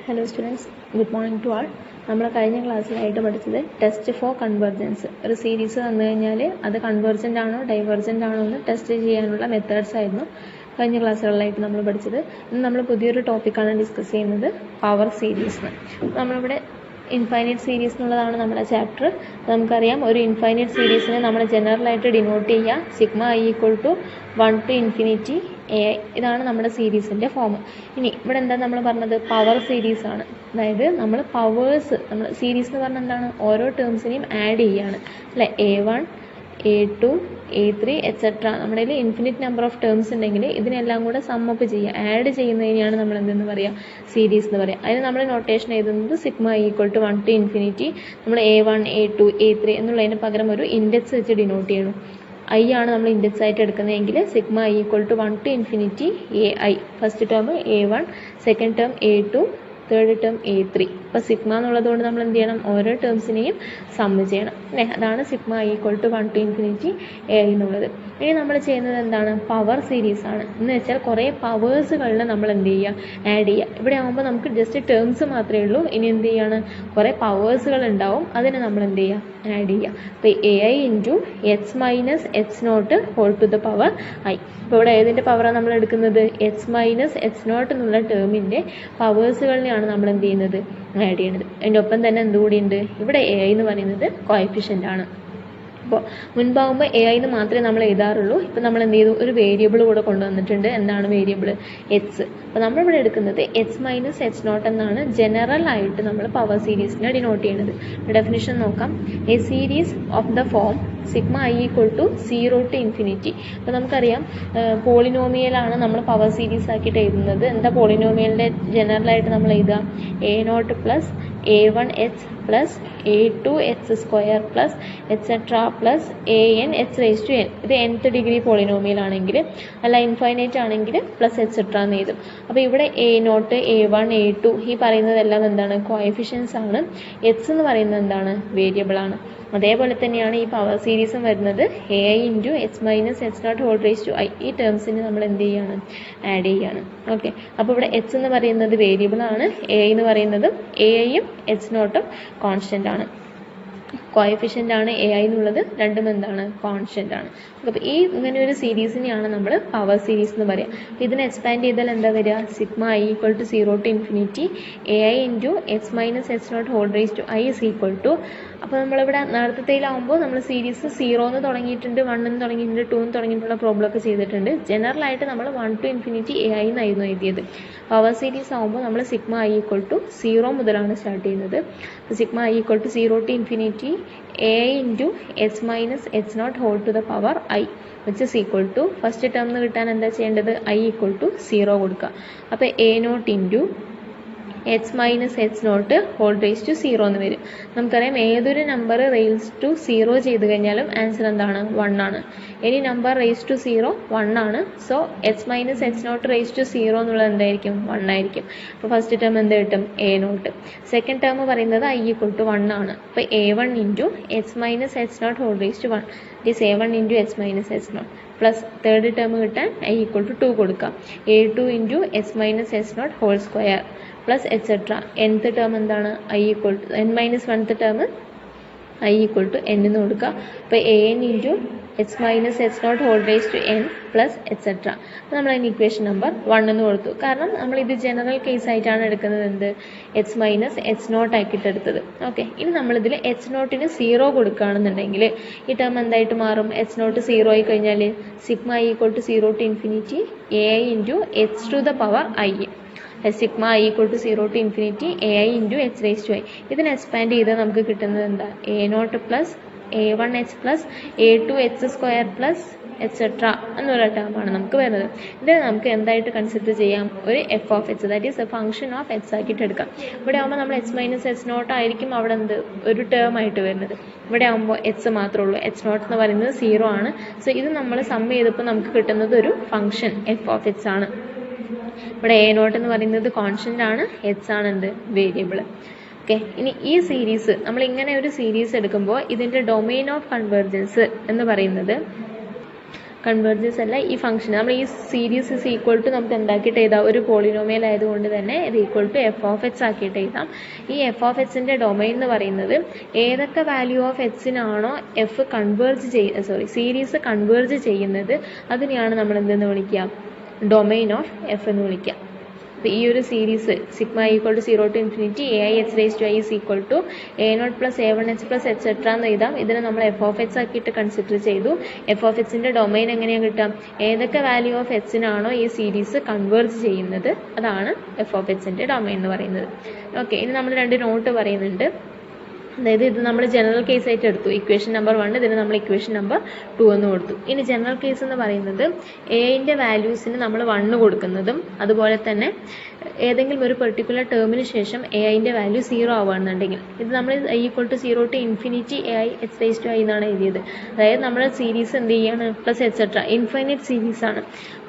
Hello students, good morning to all. നമ്മൾ കഴിഞ്ഞ ക്ലാസ്സിലായിട്ട് പഠിച്ചത് ടെസ്റ്റ് ഫോർ കൺവെർജൻസ്. ഒരു സീരീസ് വന്നു കഴിഞ്ഞാൽ അത് കൺവെർജൻ്റ് ആണോ ഡൈവേർജൻ്റ് ആണോ എന്ന് ടെസ്റ്റ് ചെയ്യാനുള്ള മെത്തേഡ്സ് ആയിരുന്നു കഴിഞ്ഞ ക്ലാസ്സുകളിലായിട്ട് നമ്മൾ പഠിച്ചത്. ഇന്ന് നമ്മൾ പുതിയൊരു ടോപ്പിക്കാണ് ഡിസ്കസ് ചെയ്യുന്നത്, പവർ സീരീസ്. നമ്മളിവിടെ ഇൻഫൈനൈറ്റ് സീരീസ് എന്നുള്ളതാണ് നമ്മുടെ ചാപ്റ്റർ. നമുക്കറിയാം ഒരു ഇൻഫൈനൈറ്റ് സീരീസിനെ നമ്മൾ ജനറലായിട്ട് ഡിനോട്ട് ചെയ്യുക sigma i equal to 1 to infinity AI. ഇതാണ് നമ്മുടെ സീരീസിൻ്റെ ഫോം. ഇനി ഇവിടെ എന്താ നമ്മൾ പറഞ്ഞത്, പവർ സീരീസ് ആണ്. അതായത് നമ്മൾ പവേഴ്സ്, നമ്മൾ സീരീസ് എന്ന് പറഞ്ഞാൽ എന്താണ്, ഓരോ ടേംസിനെയും ആഡ് ചെയ്യുകയാണ് അല്ലേ. A1 A2 A3 എക്സെട്ര നമ്മുടെ കയ്യിൽ ഇൻഫിനിറ്റ് നമ്പർ ഓഫ് ടേംസ് ഉണ്ടെങ്കിൽ ഇതിനെല്ലാം കൂടെ സമ്മപ്പ് ചെയ്യുക, ആഡ് ചെയ്യുന്നതിനെയാണ് നമ്മൾ എന്തെന്ന് പറയുക, സീരീസ് എന്ന് പറയുക. അതിന് നമ്മൾ നൊട്ടേഷൻ എഴുതുന്നത് sigma equal to 1 to infinity. നമ്മൾ A1 A2 A3 എന്നുള്ളതിന് പകരം ഒരു ഇൻഡെക്സ് വെച്ച് ഡിനോട്ട് ചെയ്യണം. ഐ ആണ് നമ്മൾ ഇൻഡെക്സ് ആയിട്ട് എടുക്കുന്നതെങ്കിൽ sigma i equal to 1 to infinity AI. First term A1, second term A2, third term A3. അപ്പോൾ സിഗ്മ എന്നുള്ളതുകൊണ്ട് നമ്മൾ എന്ത് ചെയ്യണം, ഓരോ ടേംസിനെയും സമ്മ് ചെയ്യണം അല്ലേ. അതാണ് sigma i equal to 1 to infinity AI എന്നുള്ളത്. ഇനി നമ്മൾ ചെയ്യുന്നത് എന്താണ്, പവർ സീരീസ് ആണ്. എന്ന് വെച്ചാൽ കുറേ പവേഴ്സുകളിൽ നമ്മൾ എന്ത് ചെയ്യുക, ആഡ് ചെയ്യുക. ഇവിടെ ആകുമ്പോൾ നമുക്ക് ജസ്റ്റ് ടേംസ് മാത്രമേ ഉള്ളൂ. ഇനി എന്ത് ചെയ്യാണ്, കുറേ പവേഴ്സുകൾ ഉണ്ടാവും, അതിനെ നമ്മൾ എന്ത് ചെയ്യുക, ആഡ് ചെയ്യുക. അപ്പോൾ AI into H minus H naught whole to the power i. ഇപ്പോൾ ഇവിടെ ഏതിൻ്റെ പവറാണ് നമ്മൾ എടുക്കുന്നത്, എച്ച് മൈനസ് എച്ച് നോട്ട് എന്നുള്ള ടേമിൻ്റെ പവേഴ്സുകളിനെയാണ് നമ്മൾ എന്ത് ചെയ്യുന്നത്, ആഡ് ചെയ്യുന്നത്. അതിൻ്റെ ഒപ്പം തന്നെ എന്തുകൂടി ഉണ്ട്, ഇവിടെ AI എന്ന് പറയുന്നത് കോഎഫിഷ്യൻ്റ് ആണ്. അപ്പോൾ മുൻപാകുമ്പോൾ AI എന്ന് മാത്രമേ നമ്മൾ എഴുതാറുള്ളൂ. ഇപ്പം നമ്മൾ എന്ത് ചെയ്തു, ഒരു വേരിയബിൾ കൂടെ കൊണ്ടുവന്നിട്ടുണ്ട്. എന്താണ് വേരിയബിൾ, എച്ച്. അപ്പോൾ നമ്മളിവിടെ എടുക്കുന്നത് എച്ച് മൈനസ് എച്ച് നോട്ട് എന്നാണ് ജനറൽ ആയിട്ട് നമ്മൾ പവർ സീരീസിനെ ഡിനോട്ട് ചെയ്യുന്നത്. ഡെഫിനിഷൻ നോക്കാം. A series of the form sigma i equal to 0 to infinity. അപ്പോൾ നമുക്കറിയാം പോളിനോമിയലാണ് നമ്മൾ പവർ സീരീസ് ആക്കിയിട്ട് എഴുതുന്നത്. എന്താ പോളിനോമിയലിൻ്റെ ജനറലായിട്ട് നമ്മൾ എഴുതുക, A0 plus A1H plus A2H square plus etcetera plus AN H raise to N. ഇത് nth ഡിഗ്രി പോളിനോമിയൽ ആണെങ്കിൽ, അല്ല ഇൻഫൈനൈറ്റ് ആണെങ്കിൽ പ്ലസ് എക്സെട്ര എന്ന് എഴുതും. അപ്പോൾ ഇവിടെ A0 A1 A2 ഈ പറയുന്നതെല്ലാം എന്താണ്, കോഎഫിഷ്യൻസ് ആണ്. എച്ച് എന്ന് പറയുന്നത് എന്താണ്, വേരിയബിൾ ആണ്. അതേപോലെ തന്നെയാണ് ഈ പവർ സീരീസും വരുന്നത്. AI into H minus H naught whole raise to i. ഈ ടേംസിന് നമ്മൾ എന്ത് ചെയ്യാണ്, ആഡ് ചെയ്യാണ്. ഓക്കെ, അപ്പോൾ ഇവിടെ എച്ച് എന്ന് പറയുന്നത് വേരിയബിൾ ആണ്, AI എന്ന് പറയുന്നത് AIയും എച്ച് നോട്ടും കോൺസ്റ്റൻ്റ് ആണ്, കോഎഫിഷ്യൻ്റ് ആണ് AI എന്നുള്ളത്, രണ്ടും എന്താണ്, കോൺസ്റ്റൻ്റ് ആണ്. അപ്പോൾ ഈ ഇങ്ങനെ ഒരു സീരീസിനെയാണ് നമ്മൾ പവർ സീരീസ് എന്ന് പറയുക. അപ്പോൾ ഇതിനെ എക്സ്പാൻഡ് ചെയ്താൽ എന്താ വരിക, sigma i equal to 0 to infinity AI into H minus H naught whole raise to i is equal to. അപ്പോൾ നമ്മളിവിടെ നേരത്തേലാവുമ്പോൾ നമ്മൾ സീരീസ് 0 എന്ന് തുടങ്ങിയിട്ടുണ്ട്, 1 എന്ന് തുടങ്ങിയിട്ടുണ്ട്, 2 എന്ന് തുടങ്ങിയിട്ടുള്ള പ്രോബ്ലം ഒക്കെ ചെയ്തിട്ടുണ്ട്. ജനറലായിട്ട് നമ്മൾ 1 to infinity AI എന്നായിരുന്നു എഴുതിയത്. പവർ സീരീസ് ആകുമ്പോൾ നമ്മൾ സിഗ്മ ഐ ഈക്വൽ ടു 0 മുതലാണ് സ്റ്റാർട്ട് ചെയ്യുന്നത്. അപ്പോൾ sigma i equal to 0 to infinity AI into H minus H naught whole to the power i which is equal to, first term എന്ന് കിട്ടാൻ എന്താ ചെയ്യേണ്ടത്, ഐ ഈക്വൽ ടു 0 കൊടുക്കുക. അപ്പോൾ A0 into H minus H naught whole raise to 0 എന്ന് വരും. നമുക്കറിയാം ഏതൊരു നമ്പർ റേസ് ടു 0 ചെയ്ത് കഴിഞ്ഞാലും ആൻസർ എന്താണ്, 1 ആണ്. ഇനി നമ്പർ റേസ് ടു 0 1 ആണ്. So h minus H naught raise to 0 എന്നുള്ളത് എന്തായിരിക്കും, 1 ആയിരിക്കും. അപ്പോൾ ഫസ്റ്റ് ടേം എന്ത് കിട്ടും, A0. സെക്കൻഡ് ടേം പറയുന്നത് ഐ ഈക്വൽ ടു 1 ആണ്. അപ്പോൾ A1 into H minus H naught whole raise to 1 it is A1 into H minus H naught plus third term കിട്ടാൻ ഐ ഈക്വൽ ടു 2 കൊടുക്കാം. A2 into H minus H naught whole square plus etcetera. nth term എന്താണ്, I equal to n minus 1th term I equal to n എന്ന് കൊടുക്കുക. അപ്പോൾ AN into H minus H naught whole raise to n plus etcetera. അപ്പോൾ നമ്മൾ അതിന് equation number 1 എന്ന് കൊടുത്തു. കാരണം നമ്മൾ ഇത് ജനറൽ കേസ് ആയിട്ടാണ് എടുക്കുന്നത്, എന്ത്, എച്ച് മൈനസ് എച്ച് നോട്ട് ആക്കിയിട്ട് എടുത്തത്. ഓക്കെ, ഇനി നമ്മളിതിൽ എച്ച് നോട്ടിന് 0 കൊടുക്കുകയാണെന്നുണ്ടെങ്കിൽ ഈ ടേം എന്തായിട്ട് മാറും, എച്ച് നോട്ട് 0 ആയി കഴിഞ്ഞാൽ sigma i equal to 0 to infinity AI into h to the power i. Sigma i equal to 0 to infinity AI into h raise to i. ഇതിന് എക്സ്പാൻഡ് ചെയ്താൽ നമുക്ക് കിട്ടുന്നത് എന്താ, A0 plus A1H plus A2H square plus etcetera എന്നൊരു ടേമാണ് നമുക്ക് വരുന്നത്. ഇത് നമുക്ക് എന്തായിട്ട് കൺസിഡർ ചെയ്യാം, ഒരു F of H, that is A function of H ആക്കിയിട്ട് എടുക്കാം. ഇവിടെ ആകുമ്പോൾ നമ്മൾ എച്ച് മൈനസ് എച്ച് നോട്ട് ആയിരിക്കും അവിടെ എന്ത് ഒരു ടേം ആയിട്ട് വരുന്നത്. ഇവിടെ ആകുമ്പോൾ എച്ച് മാത്രമേ ഉള്ളൂ, എച്ച് നോട്ട് എന്ന് പറയുന്നത് 0 ആണ്. സോ ഇത് നമ്മൾ സം ചെയ്തപ്പോൾ നമുക്ക് കിട്ടുന്നത് ഒരു ഫംഗ്ഷൻ എഫ് ഓഫ് എച്ച് ആണ്. ഇവിടെ A0 എന്ന് പറയുന്നത് കോൺസ്റ്റന്റ് ആണ്, എച്ച് ആണ് എന്ത്, വേരിയബിൾ. ഓക്കെ, ഇനി ഈ സീരീസ് നമ്മൾ ഇങ്ങനെ ഒരു സീരീസ് എടുക്കുമ്പോൾ ഇതിൻ്റെ ഡൊമെയിൻ ഓഫ് കൺവെർജൻസ് എന്ന് പറയുന്നത് കൺവേർജൻസ് അല്ല, ഈ ഫംഗ്ഷൻ നമ്മൾ ഈ സീരീസ് ഇസ് ഈക്വൽ ടു നമുക്ക് എന്താക്കിയിട്ട് എഴുതാം, ഒരു പോളിനോമിയൽ ആയതുകൊണ്ട് തന്നെ ഇത് equal to f of x ആക്കിയിട്ട് എഴുതാം. ഈ എഫ് ഓഫ് എക്സിൻ്റെ ഡൊമൈൻ എന്ന് പറയുന്നത് ഏതൊക്കെ വാല്യൂ ഓഫ് എക്സിനാണോ എഫ് സീരീസ് കൺവേർജ് ചെയ്യുന്നത് അതിനെയാണ് നമ്മൾ എന്തെന്ന് വിളിക്കുക, ഡൊമൈൻ ഓഫ് എഫ് എന്ന് വിളിക്കുക. അപ്പോൾ ഈ ഒരു series sigma equal to 0 to infinity A i h raise to i is equal to a naught plus a one h plus etcetera എന്ന് എഴുതാം. ഇതിനെ നമ്മൾ എഫ് ഓഫ് എക്സ് ആക്കിയിട്ട് കൺസിഡർ ചെയ്തു. എഫ് ഓഫ് എക്സിൻ്റെ ഡൊമൈൻ എങ്ങനെയാണ് കിട്ടാം, ഏതൊക്കെ വാല്യൂ ഓഫ് എക്സിനാണോ ഈ സീരീസ് കൺവേർജ് ചെയ്യുന്നത് അതാണ് എഫ് ഓഫ് എക്സിൻ്റെ ഡൊമൈൻ എന്ന് പറയുന്നത്. ഓക്കെ, ഇനി നമ്മൾ 2 നോട്ട് പറയുന്നുണ്ട്. അതായത് ഇത് നമ്മൾ ജനറൽ കേസ് ആയിട്ട് എടുത്തു, ഇക്വേഷൻ നമ്പർ 1, ഇതിന് നമ്മൾ ഇക്വേഷൻ നമ്പർ 2 എന്ന് കൊടുത്തു. ഇനി ജനറൽ കേസ് എന്ന് പറയുന്നത് എന്റെ വാല്യൂസിന് നമ്മൾ 1 കൊടുക്കുന്നതും അതുപോലെ തന്നെ ഏതെങ്കിലും ഒരു പെർട്ടിക്കുലർ ടേമിന് ശേഷം എ ഐൻ്റെ വാല്യൂ 0 ആവുകയാണെന്നുണ്ടെങ്കിൽ ഇത് നമ്മൾ equal to 0 to infinity A i h raise to i എന്നാണ് എഴുതിയത്. അതായത് നമ്മുടെ സീരീസ് എന്ത് ചെയ്യാണ്, പ്ലസ് എക്സെട്ര ഇൻഫൈനൈറ്റ് സീരീസ് ആണ്.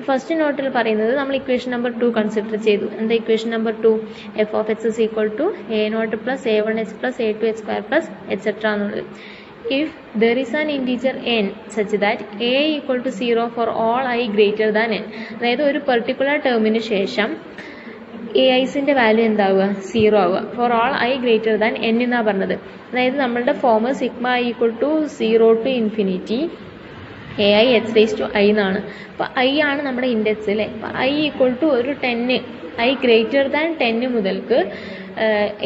ഫസ്റ്റ് നോട്ടിൽ പറയുന്നത് നമ്മൾ ഇക്വേഷൻ നമ്പർ 2 കൺസിഡർ ചെയ്തു. എന്താ equation number 2, f of x is equal to a naught plus a one h plus a two h square plus etcetera എന്നുള്ളത്. If there is an integer n such that a equal to 0 for all I greater than n, അതായത് ഒരു particular ടേമിന് ശേഷം A ഐസിൻ്റെ value എന്താവുക, 0 ആവുക. For all i greater than n എന്നാണ് പറഞ്ഞത്. അതായത് നമ്മളുടെ form sigma equal to 0 to infinity A i h raise to i എന്നാണ്. അപ്പോൾ ഐ ആണ് നമ്മുടെ ഇൻഡെക്സ് അല്ലേ. അപ്പോൾ ഐ ഈക്വൽ ടു ഒരു 10, ഐ ഗ്രേറ്റർ ദാൻ 10 മുതൽക്ക്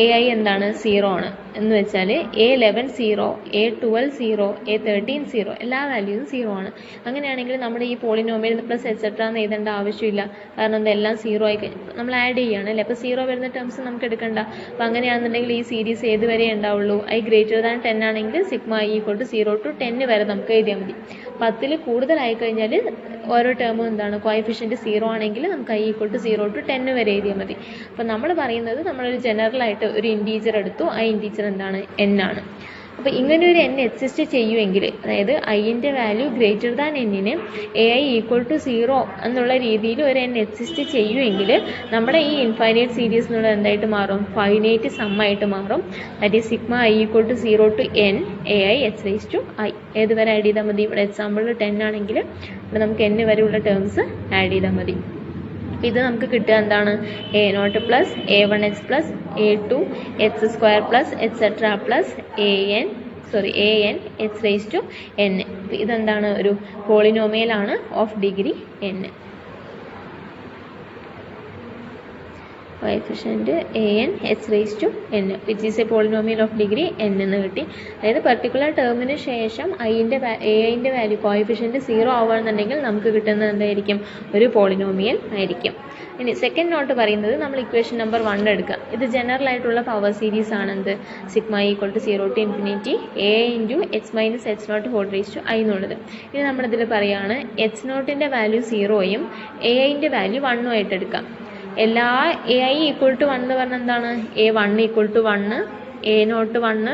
എ ഐ എന്താണ്, 0 ആണ്. എന്ന് വെച്ചാൽ A11 0, A12 0, A13 0, എല്ലാ വാല്യൂസും 0 ആണ്. അങ്ങനെയാണെങ്കിൽ നമ്മുടെ ഈ പോളിനോമിയൽ പ്ലസ് എക്സെട്ര എന്ന് എഴുതേണ്ട ആവശ്യമില്ല. കാരണം ഇതെല്ലാം 0 ആയി കഴിഞ്ഞു നമ്മൾ ആഡ് ചെയ്യാണ് അല്ലേ. അപ്പോൾ 0 വരുന്ന ടേംസ് നമുക്ക് എടുക്കണ്ട. അപ്പോൾ അങ്ങനെയാണെന്നുണ്ടെങ്കിൽ ഈ സീരീസ് ഏത് വരെ ഉണ്ടാവുള്ളൂ, ഐ ഗ്രേറ്റർ ദാൻ 10 ആണെങ്കിൽ sigma i equal to 0 to 10 വരെ നമുക്ക് എഴുതിയാൽ മതി. 10ൽ കൂടുതലായി കഴിഞ്ഞാൽ ഓരോ ടേമും എന്താണ്, കോഎഫിഷ്യൻറ്റ് 0 ആണെങ്കിൽ നമുക്ക് ഐ ഈക്വൽ ടു 0 to 10 വരെ എഴുതിയാൽ മതി. അപ്പോൾ നമ്മൾ പറയുന്നത് നമ്മളൊരു ജനറലായിട്ട് ഒരു ഇൻറ്റീജർ എടുത്തു, ആ ഇൻറ്റീജർ എന്താണ്, n ആണ്. അപ്പോൾ ഇങ്ങനെ ഒരു n എക്സിസ്റ്റ് ചെയ്യുമെങ്കിൽ, അതായത് ഐൻ്റെ വാല്യൂ ഗ്രേറ്റർ ദാൻ എന്നിന് എ ഐ ഈക്വൽ ടു 0 എന്നുള്ള രീതിയിൽ ഒരു n എക്സിസ്റ്റ് ചെയ്യുമെങ്കിൽ നമ്മുടെ ഈ ഇൻഫൈനൈറ്റ് സീരീസ് എന്നുള്ളത് എന്തായിട്ട് മാറും, ഫൈനൈറ്റ് സം ആയിട്ട് മാറും. That is sigma i equal to 0 to n a i h raise to i. ഏത് വരെ ആഡ് ചെയ്താൽ മതി, ഇവിടെ എക്സാമ്പിളിൽ 10 ആണെങ്കിൽ ഇവിടെ നമുക്ക് n വരെയുള്ള ടേംസ് ആഡ് ചെയ്താൽ മതി. ഇത് നമുക്ക് കിട്ടുക എന്താണ്, a naught plus a one h plus a two h square plus etcetera plus a n h raise to n. ഇതെന്താണ്, ഒരു പോളിനോമിയലാണ് of degree n. Coefficient an h raise to n which is a polynomial of degree n എന്ന് കിട്ടി. അതായത് particular ടേമിന് ശേഷം a ഐൻ്റെ value coefficient 0 ആവുകയാണെന്നുണ്ടെങ്കിൽ നമുക്ക് കിട്ടുന്നത് എന്തായിരിക്കും, ഒരു പോളിനോമിയൽ ആയിരിക്കും. ഇനി സെക്കൻഡ് നോട്ട് പറയുന്നത് നമ്മൾ ഇക്വേഷൻ നമ്പർ 1 എടുക്കുക. ഇത് ജനറൽ ആയിട്ടുള്ള പവർ സീരീസ് ആണ്. എന്ത്, sigma equal to 0 to infinity a into H minus H naught whole raise to i എന്നുള്ളത്. ഇനി നമ്മളിതിൽ പറയുകയാണ് എച്ച് നോട്ടിൻ്റെ വാല്യൂ 0യും എ ഐൻ്റെ വാല്യൂ 1 ആയിട്ട് എടുക്കാം. എല്ലാ എ ഐ ഈക്വൽ ടു 1 എന്ന് പറഞ്ഞാൽ എന്താണ്, A1 equal to 1, A naught 1,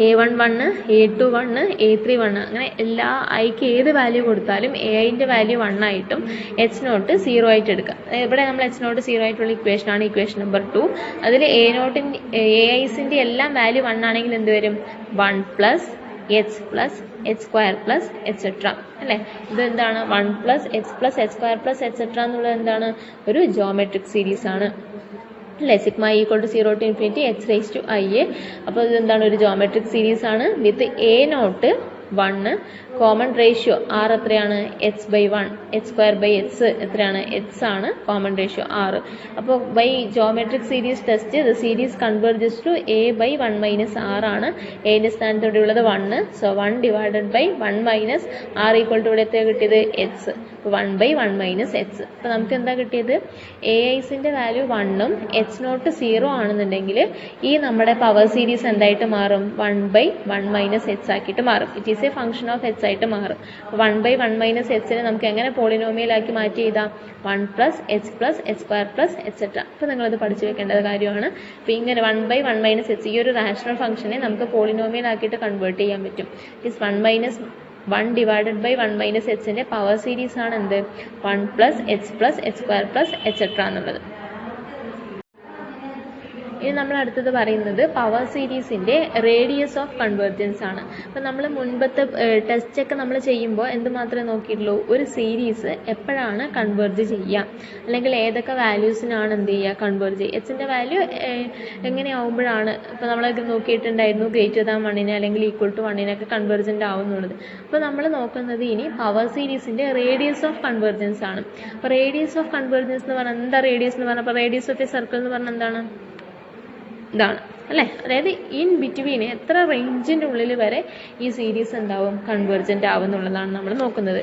A1 1, A2 1, A3 1, അങ്ങനെ എല്ലാ ഐക്ക് ഏത് വാല്യൂ കൊടുത്താലും എ ഐൻ്റെ വാല്യൂ 1 ആയിട്ടും എച്ച് നോട്ട് 0 ആയിട്ട് എടുക്കുക. ഇവിടെ നമ്മൾ എച്ച് നോട്ട് 0 ആയിട്ടുള്ള ഇക്വേഷനാണ് ഇക്വേഷൻ നമ്പർ 2. അതിൽ എ ഐസിൻ്റെ എല്ലാം വാല്യൂ 1 ആണെങ്കിൽ എന്ത് വരും, 1 plus H plus H square plus etcetera അല്ലേ. ഇത് എന്താണ്, 1 plus H plus H square plus etcetera എന്നുള്ളത് എന്താണ്, ഒരു ജോമെട്രിക് സീരീസ് ആണ് അല്ലേ. Sigma equal to 0 to infinity H raise to I A. അപ്പോൾ ഇത് എന്താണ്, ഒരു ജോമെട്രിക് സീരീസ് ആണ് with A naught 1, common ratio R എത്രയാണ്, H by 1, H square by H എത്രയാണ്, എച്ച് ആണ് കോമൺ റേഷ്യോ 6. അപ്പോൾ by geometric series test the series converges to a by 1 minus r ആണ്. എൻ്റെ സ്ഥാനത്തോടെ ഉള്ളത് 1, so 1 divided by 1 minus r equal to ഇവിടെ എത്രയാണ് കിട്ടിയത്, എച്ച്. 1 by 1 minus H. അപ്പോൾ നമുക്ക് എന്താ കിട്ടിയത്, എ ഐസിൻ്റെ വാല്യൂ 1ഉം എച്ച് നോട്ട് 0 ആണെന്നുണ്ടെങ്കിൽ ഈ നമ്മുടെ പവർ സീരീസ് എന്തായിട്ട് മാറും, 1 ബൈ 1 മൈനസ് എച്ച് ആക്കിയിട്ട് മാറും. It is A function of H ആയിട്ട് മാറും. 1 ബൈ 1 മൈനസ് എച്ചിനെ നമുക്ക് എങ്ങനെ പോളിനോമിയലാക്കി മാറ്റി എഴുതാം, 1 plus H square plus etcetera. അപ്പോൾ നിങ്ങളത് പഠിച്ചു വെക്കേണ്ടത് കാര്യമാണ്. അപ്പോൾ ഇങ്ങനെ 1 ബൈ 1 മൈനസ് എച്ച് ഈ ഒരു റാഷണൽ ഫംഗ്ഷനെ നമുക്ക് പോളിനോമിയൽ ആക്കിയിട്ട് കൺവേർട്ട് ചെയ്യാൻ പറ്റും. It is 1 minus 1 divided by 1 minus എച്ചിൻ്റെ പവർ സീരീസ് ആണ് എന്ത്, 1 plus H square plus etcetera എന്നുള്ളത്. ഇനി നമ്മൾ അടുത്തത് പറയുന്നത് പവർ സീരീസിൻ്റെ റേഡിയസ് ഓഫ് കൺവേർജൻസ് ആണ്. അപ്പോൾ നമ്മൾ മുൻപത്തെ ടെസ്റ്റൊക്കെ നമ്മൾ ചെയ്യുമ്പോൾ എന്ത് മാത്രമേ നോക്കിയിട്ടുള്ളൂ, ഒരു സീരീസ് എപ്പോഴാണ് കൺവേർജ് ചെയ്യുക, അല്ലെങ്കിൽ ഏതൊക്കെ വാല്യൂസിനാണ് എന്ത് ചെയ്യുക കൺവേർജ് ചെയ്യുക. എച്ചിൻ്റെ വാല്യൂ എങ്ങനെയാവുമ്പോഴാണ്, ഇപ്പോൾ നമ്മൾ നോക്കിയിട്ടുണ്ടായിരുന്നു ഗ്രേറ്റർ ദാൻ 1 അല്ലെങ്കിൽ ഈക്വൽ ടു 1 കൺവേർജൻ്റ് ആവുന്നുള്ളത്. അപ്പോൾ നമ്മൾ നോക്കുന്നത് ഇനി പവർ സീരീസിൻ്റെ റേഡിയസ് ഓഫ് കൺവേർജൻസ് ആണ്. അപ്പോൾ റേഡിയസ് ഓഫ് കൺവേർജൻസ് എന്ന് പറഞ്ഞാൽ എന്താ റേഡിയസ് എന്ന് പറഞ്ഞാൽ, അപ്പോൾ റേഡിയസ് ഓഫ് എ സർക്കിൾ എന്ന് പറഞ്ഞാൽ എന്താണ്, ഇതാണ് അല്ലേ. അതായത് ഇൻ ബിറ്റ്വീൻ എത്ര റേഞ്ചിൻ്റെ ഉള്ളിൽ വരെ ഈ സീരീസ് എന്താവും കൺവേർജൻ്റ് ആവും എന്നുള്ളതാണ് നമ്മൾ നോക്കുന്നത്.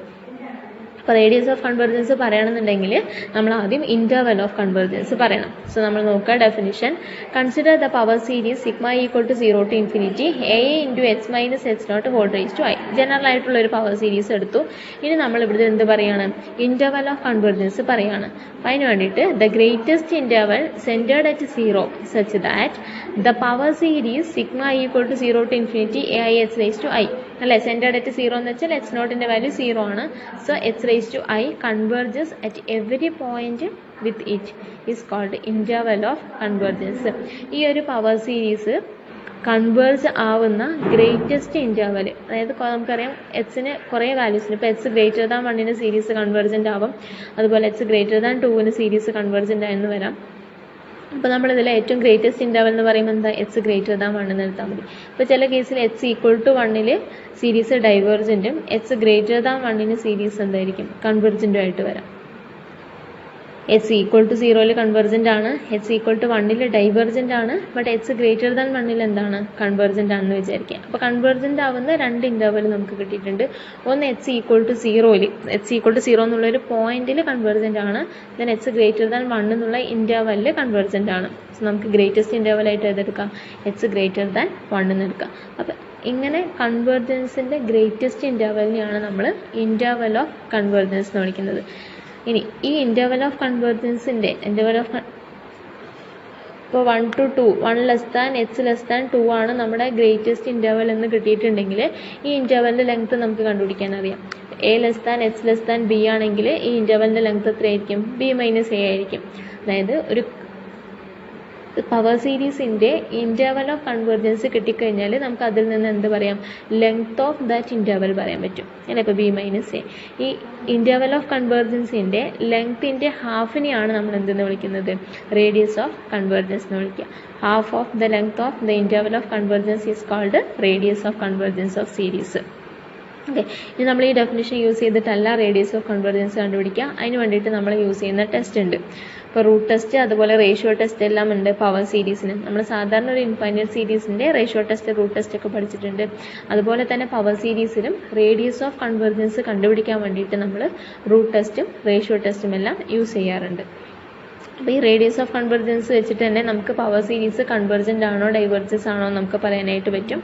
അപ്പോൾ റേഡിയസ് ഓഫ് കൺവേർജൻസ് പറയണമെന്നുണ്ടെങ്കിൽ നമ്മൾ ആദ്യം ഇൻ്റർവെൽ ഓഫ് കൺവേർജൻസ് പറയണം. സോ നമ്മൾ നോക്കുക definition. Consider the power series sigma equal to 0 to infinity a into h minus h naught whole raised to i. General ആയിട്ടുള്ള ഒരു പവർ സീരീസ് എടുത്തു. ഇനി നമ്മൾ ഇവിടെ എന്ത് പറയാണ്, ഇൻ്റർവെൽ ഓഫ് കൺവേർജൻസ് പറയാണ്. അപ്പോൾ അതിന് വേണ്ടിയിട്ട് the greatest interval centred at 0 such that the power series sigma equal to 0 to infinity a i h raised to i അല്ലേ. സെൻറ്റേർഡ് അറ്റ് 0 എന്ന് വെച്ചാൽ എച്ച് നോട്ടിൻ്റെ വാല്യൂ 0 ആണ്. So h raise to i converges at every point with it is called interval of convergence. ഈ ഒരു power series converge ആവുന്ന greatest interval, അതായത് നമുക്കറിയാം എച്ചിന് കുറേ വാല്യൂസിന്, ഇപ്പോൾ h greater than 1 series convergent ആവും, അതുപോലെ h greater than 2 series convergent ആയെന്ന് വരാം. അപ്പോൾ നമ്മളിതിൽ ഏറ്റവും ഗ്രേറ്റസ്റ്റ് ഇൻ്റർവെൽ എന്ന് പറയുമ്പോൾ എന്താ, എച്ച് ഗ്രേറ്റർ ദാൻ 1 എന്ന് എടുത്താൽ മതി. ഇപ്പോൾ ചില കേസിൽ എച്ച് ഈക്വൽ ടു 1 സീരീസ് ഡൈവേർജൻറ്റും എച്ച് ഗ്രേറ്റർ ദാൻ 1 സീരീസ് എന്തായിരിക്കും കൺവെർജൻറ്റും ആയിട്ട് വരാം. എച്ച് ഈക്വൽ ടു 0 കൺവെർജൻ്റ് ആണ്, എച്ച് ഈക്വൽ ടു 1 ഡൈവേർജൻ്റ് ആണ്, ബട്ട് എച്ച് ഗ്രേറ്റർ ദാൻ 1 എന്താണ് കൺവെർജൻ്റ് ആണെന്ന് വിചാരിക്കുക. അപ്പോൾ കൺവെർജൻ്റ് ആവുന്ന രണ്ട് ഇൻ്റർവെൽ നമുക്ക് കിട്ടിയിട്ടുണ്ട്. ഒന്ന് h equal to 0, h equal to 0 എന്നുള്ളൊരു പോയിന്റിൽ കൺവെർജൻ്റ് ആണ്, ദെൻ എച്ച് ഗ്രേറ്റർ ദാൻ 1 എന്നുള്ള ഇൻ്റർവെല്ലിൽ കൺവെർജൻ്റ് ആണ്. സോ നമുക്ക് ഗ്രേറ്റസ്റ്റ് ഇൻ്റർവെലായിട്ട് ഏതെടുക്കാം, എച്ച് ഗ്രേറ്റർ ദാൻ 1 എന്ന് എടുക്കാം. അപ്പോൾ ഇങ്ങനെ കൺവെർജൻസിൻ്റെ ഗ്രേറ്റസ്റ്റ് ഇൻ്റർവെലിനെയാണ് നമ്മൾ ഇൻ്റർവെൽ ഓഫ് കൺവെർജൻസ് എന്ന് വിളിക്കുന്നത്. ഇനി ഈ ഇൻ്റർവെൽ ഓഫ് കൺവെർജൻസിൻ്റെ ഇപ്പോൾ 1 to 2, 1 less than H less than 2 ആണ് നമ്മുടെ ഗ്രേറ്റസ്റ്റ് ഇൻ്റർവെൽ എന്ന് കിട്ടിയിട്ടുണ്ടെങ്കിൽ ഈ ഇൻ്റർവെലിൻ്റെ ലെങ്ത് നമുക്ക് കണ്ടുപിടിക്കാൻ അറിയാം. A less than H less than B ആണെങ്കിൽ ഈ ഇൻ്റർവെലിൻ്റെ ലെങ്ത് എത്രയായിരിക്കും, ബി മൈനസ് എ ആയിരിക്കും. അതായത് ഒരു പവർ സീരീസിൻ്റെ ഇൻ്റർവെൽ ഓഫ് കൺവെർജൻസ് കിട്ടിക്കഴിഞ്ഞാൽ നമുക്ക് അതിൽ നിന്ന് എന്ത് പറയാം, ലെങ്ത് ഓഫ് ദാറ്റ് ഇൻ്റർവെൽ പറയാൻ പറ്റും അല്ലേ. ഇപ്പോൾ ബി മൈനസ് എ, ഈ ഇൻ്റർവെൽ ഓഫ് കൺവെർജൻസിൻ്റെ ലെങ്ത്തിൻ്റെ ഹാഫിനെയാണ് നമ്മൾ എന്തെന്ന് വിളിക്കുന്നത്, റേഡിയസ് ഓഫ് കൺവെർജൻസ് എന്ന് വിളിക്കുക. Half of the length of the interval of convergence is called radius of convergence of series. Okay, ഇനി നമ്മൾ ഈ ഡെഫിനിഷൻ യൂസ് ചെയ്തിട്ടല്ല റേഡിയസ് ഓഫ് കൺവെർജൻസ് കണ്ടുപിടിക്കുക. അതിന് വേണ്ടിയിട്ട് നമ്മൾ യൂസ് ചെയ്യുന്ന ടെസ്റ്റ് ഉണ്ട്. ഇപ്പോൾ റൂട്ട് ടെസ്റ്റ് അതുപോലെ റേഷ്യോ ടെസ്റ്റ് എല്ലാം ഉണ്ട് പവർ സീരീസിന്. നമ്മൾ സാധാരണ ഒരു infinite സീരീസിൻ്റെ ratio test root test ഒക്കെ പഠിച്ചിട്ടുണ്ട്. അതുപോലെ തന്നെ പവർ സീരീസിലും റേഡിയസ് ഓഫ് കൺവെർജൻസ് കണ്ടുപിടിക്കാൻ വേണ്ടിയിട്ട് നമ്മൾ റൂട്ട് ടെസ്റ്റും റേഷ്യോ ടെസ്റ്റും എല്ലാം യൂസ് ചെയ്യാറുണ്ട്. അപ്പോൾ ഈ റേഡിയസ് ഓഫ് കൺവെർജൻസ് വെച്ചിട്ട് തന്നെ നമുക്ക് പവർ സീരീസ് കൺവെർജൻ്റ് ആണോ ഡൈവേർജൻസ് ആണോ നമുക്ക് പറയാനായിട്ട് പറ്റും.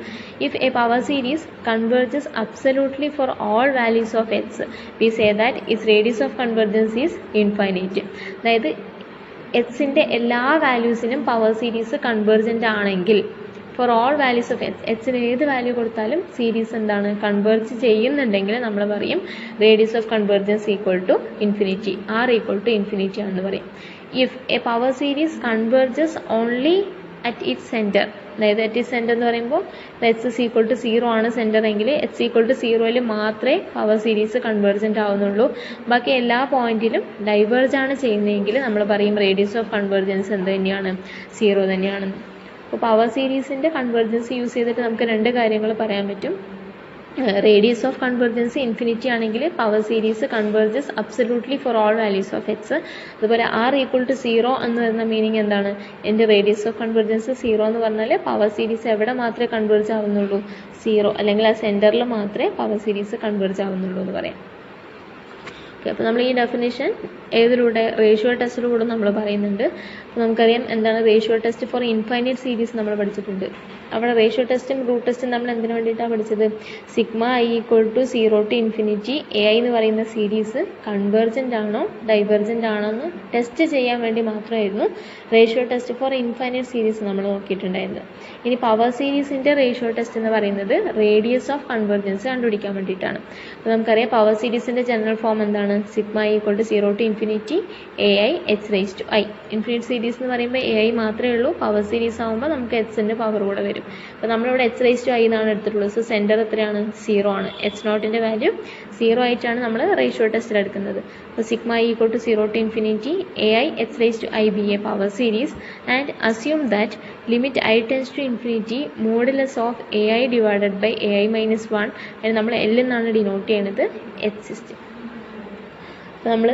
If a power series converges absolutely for all values of h, we say that its radius of convergence is infinite. അതായത് എച്ചിൻ്റെ എല്ലാ വാല്യൂസിനും പവർ സീരീസ് കൺവെർജൻ്റ് ആണെങ്കിൽ ഫോർ ഓൾ വാല്യൂസ് ഓഫ് എച്ചിന് ഏത് വാല്യൂ കൊടുത്താലും സീരീസ് എന്താണ് കൺവെർജ് ചെയ്യുന്നുണ്ടെങ്കിൽ നമ്മൾ പറയും radius of convergence equal to infinity, r equal to infinity ആണെന്ന് പറയും. If a power series converges only at its centre, അതായത് അറ്റ് ഇറ്റ് സെൻറ്റർ എന്ന് പറയുമ്പോൾ എച്ച് ഇസ് ഈക്വൽ ടു 0 ആണ് സെൻറ്റർ എങ്കിൽ എച്ച് ഈക്വൽ ടു 0 മാത്രമേ പവർ സീരീസ് കൺവെർജൻ്റ് ആവുന്നുള്ളൂ. ബാക്കി എല്ലാ പോയിന്റിലും ഡൈവേർജ് ആണ് ചെയ്യുന്നതെങ്കിൽ നമ്മൾ പറയും റേഡിയസ് ഓഫ് കൺവെർജൻസ് എന്ത് തന്നെയാണ്, 0 തന്നെയാണെന്ന്. അപ്പോൾ പവർ സീരീസിൻ്റെ കൺവെർജൻസ് യൂസ് ചെയ്തിട്ട് നമുക്ക് രണ്ട് കാര്യങ്ങൾ പറയാൻ പറ്റും. റേഡിയസ് ഓഫ് കൺവെർജൻസ് ഇൻഫിനിറ്റി ആണെങ്കിൽ power series converges absolutely for all values of X. അതുപോലെ ആർ ഈക്വൽ ടു 0 എന്ന് വരുന്ന മീനിങ് എന്താണ്, എൻ്റെ റേഡിയസ് ഓഫ് കൺവെർജൻസ് 0 എന്ന് പറഞ്ഞാൽ പവർ സീരീസ് എവിടെ മാത്രമേ കൺവെർജ് ആവുന്നുള്ളൂ, 0 അല്ലെങ്കിൽ ആ സെൻറ്ററിൽ മാത്രമേ പവർ സീരീസ് കൺവെർജ് ആവുന്നുള്ളൂ എന്ന് പറയാം. ഓക്കെ, അപ്പോൾ നമ്മൾ ഈ ഡെഫിനിഷൻ ഏതിലൂടെ, റേഷ്യോ ടെസ്റ്റിലൂടെ നമ്മൾ പറയുന്നുണ്ട്. അപ്പോൾ നമുക്കറിയാം എന്താണ് ratio test for infinite series നമ്മൾ പഠിച്ചിട്ടുണ്ട്. അവിടെ റേഷ്യോ ടെസ്റ്റും റൂട്ട് ടെസ്റ്റും നമ്മൾ എന്തിനു വേണ്ടിയിട്ടാണ് പഠിച്ചത്, sigma i equal to 0 to infinity A I എന്ന് പറയുന്ന സീരീസ് കൺവെർജൻ്റ് ആണോ ഡൈവേർജൻ്റ് ആണോ എന്ന് ടെസ്റ്റ് ചെയ്യാൻ വേണ്ടി മാത്രമായിരുന്നു ratio test for infinite series നമ്മൾ നോക്കിയിട്ടുണ്ടായിരുന്നത്. ഇനി പവർ സീരീസിൻ്റെ റേഷ്യോ ടെസ്റ്റ് എന്ന് പറയുന്നത് റേഡിയസ് ഓഫ് കൺവെർജൻസ് കണ്ടുപിടിക്കാൻ വേണ്ടിയിട്ടാണ്. അപ്പോൾ നമുക്കറിയാം പവർ സീരീസിൻ്റെ ജനറൽ ഫോം എന്താണ്, sigma i equal to 0 to infinity A i h raise to i. Infinite series എന്ന് പറയുമ്പോൾ എ ഐ മാത്രമേ ഉള്ളൂ. പവർ സീരീസ് ആകുമ്പോൾ നമുക്ക് എച്ചിൻ്റെ പവർ കൂടെ വരും. അപ്പോൾ നമ്മളിവിടെ എച്ച് റേസ് ടു ഐ എന്നാണ് എടുത്തിട്ടുള്ളത്. സോ സെൻറ്റർ എത്രയാണ്? 0 ആണ്. എച്ച് നോട്ടിൻ്റെ വാല്യൂ 0 ആയിട്ടാണ് നമ്മൾ റേഷ്യോ ടെസ്റ്റിൽ എടുക്കുന്നത്. അപ്പോൾ sigma i equal to 0 to infinity A i h raise to i be a power series and assume that limit I tends to infinity modulus of a I divided by A I minus 1. അതിന് നമ്മൾ L എന്നാണ് denote ചെയ്യുന്നത്, H. അപ്പോൾ നമ്മൾ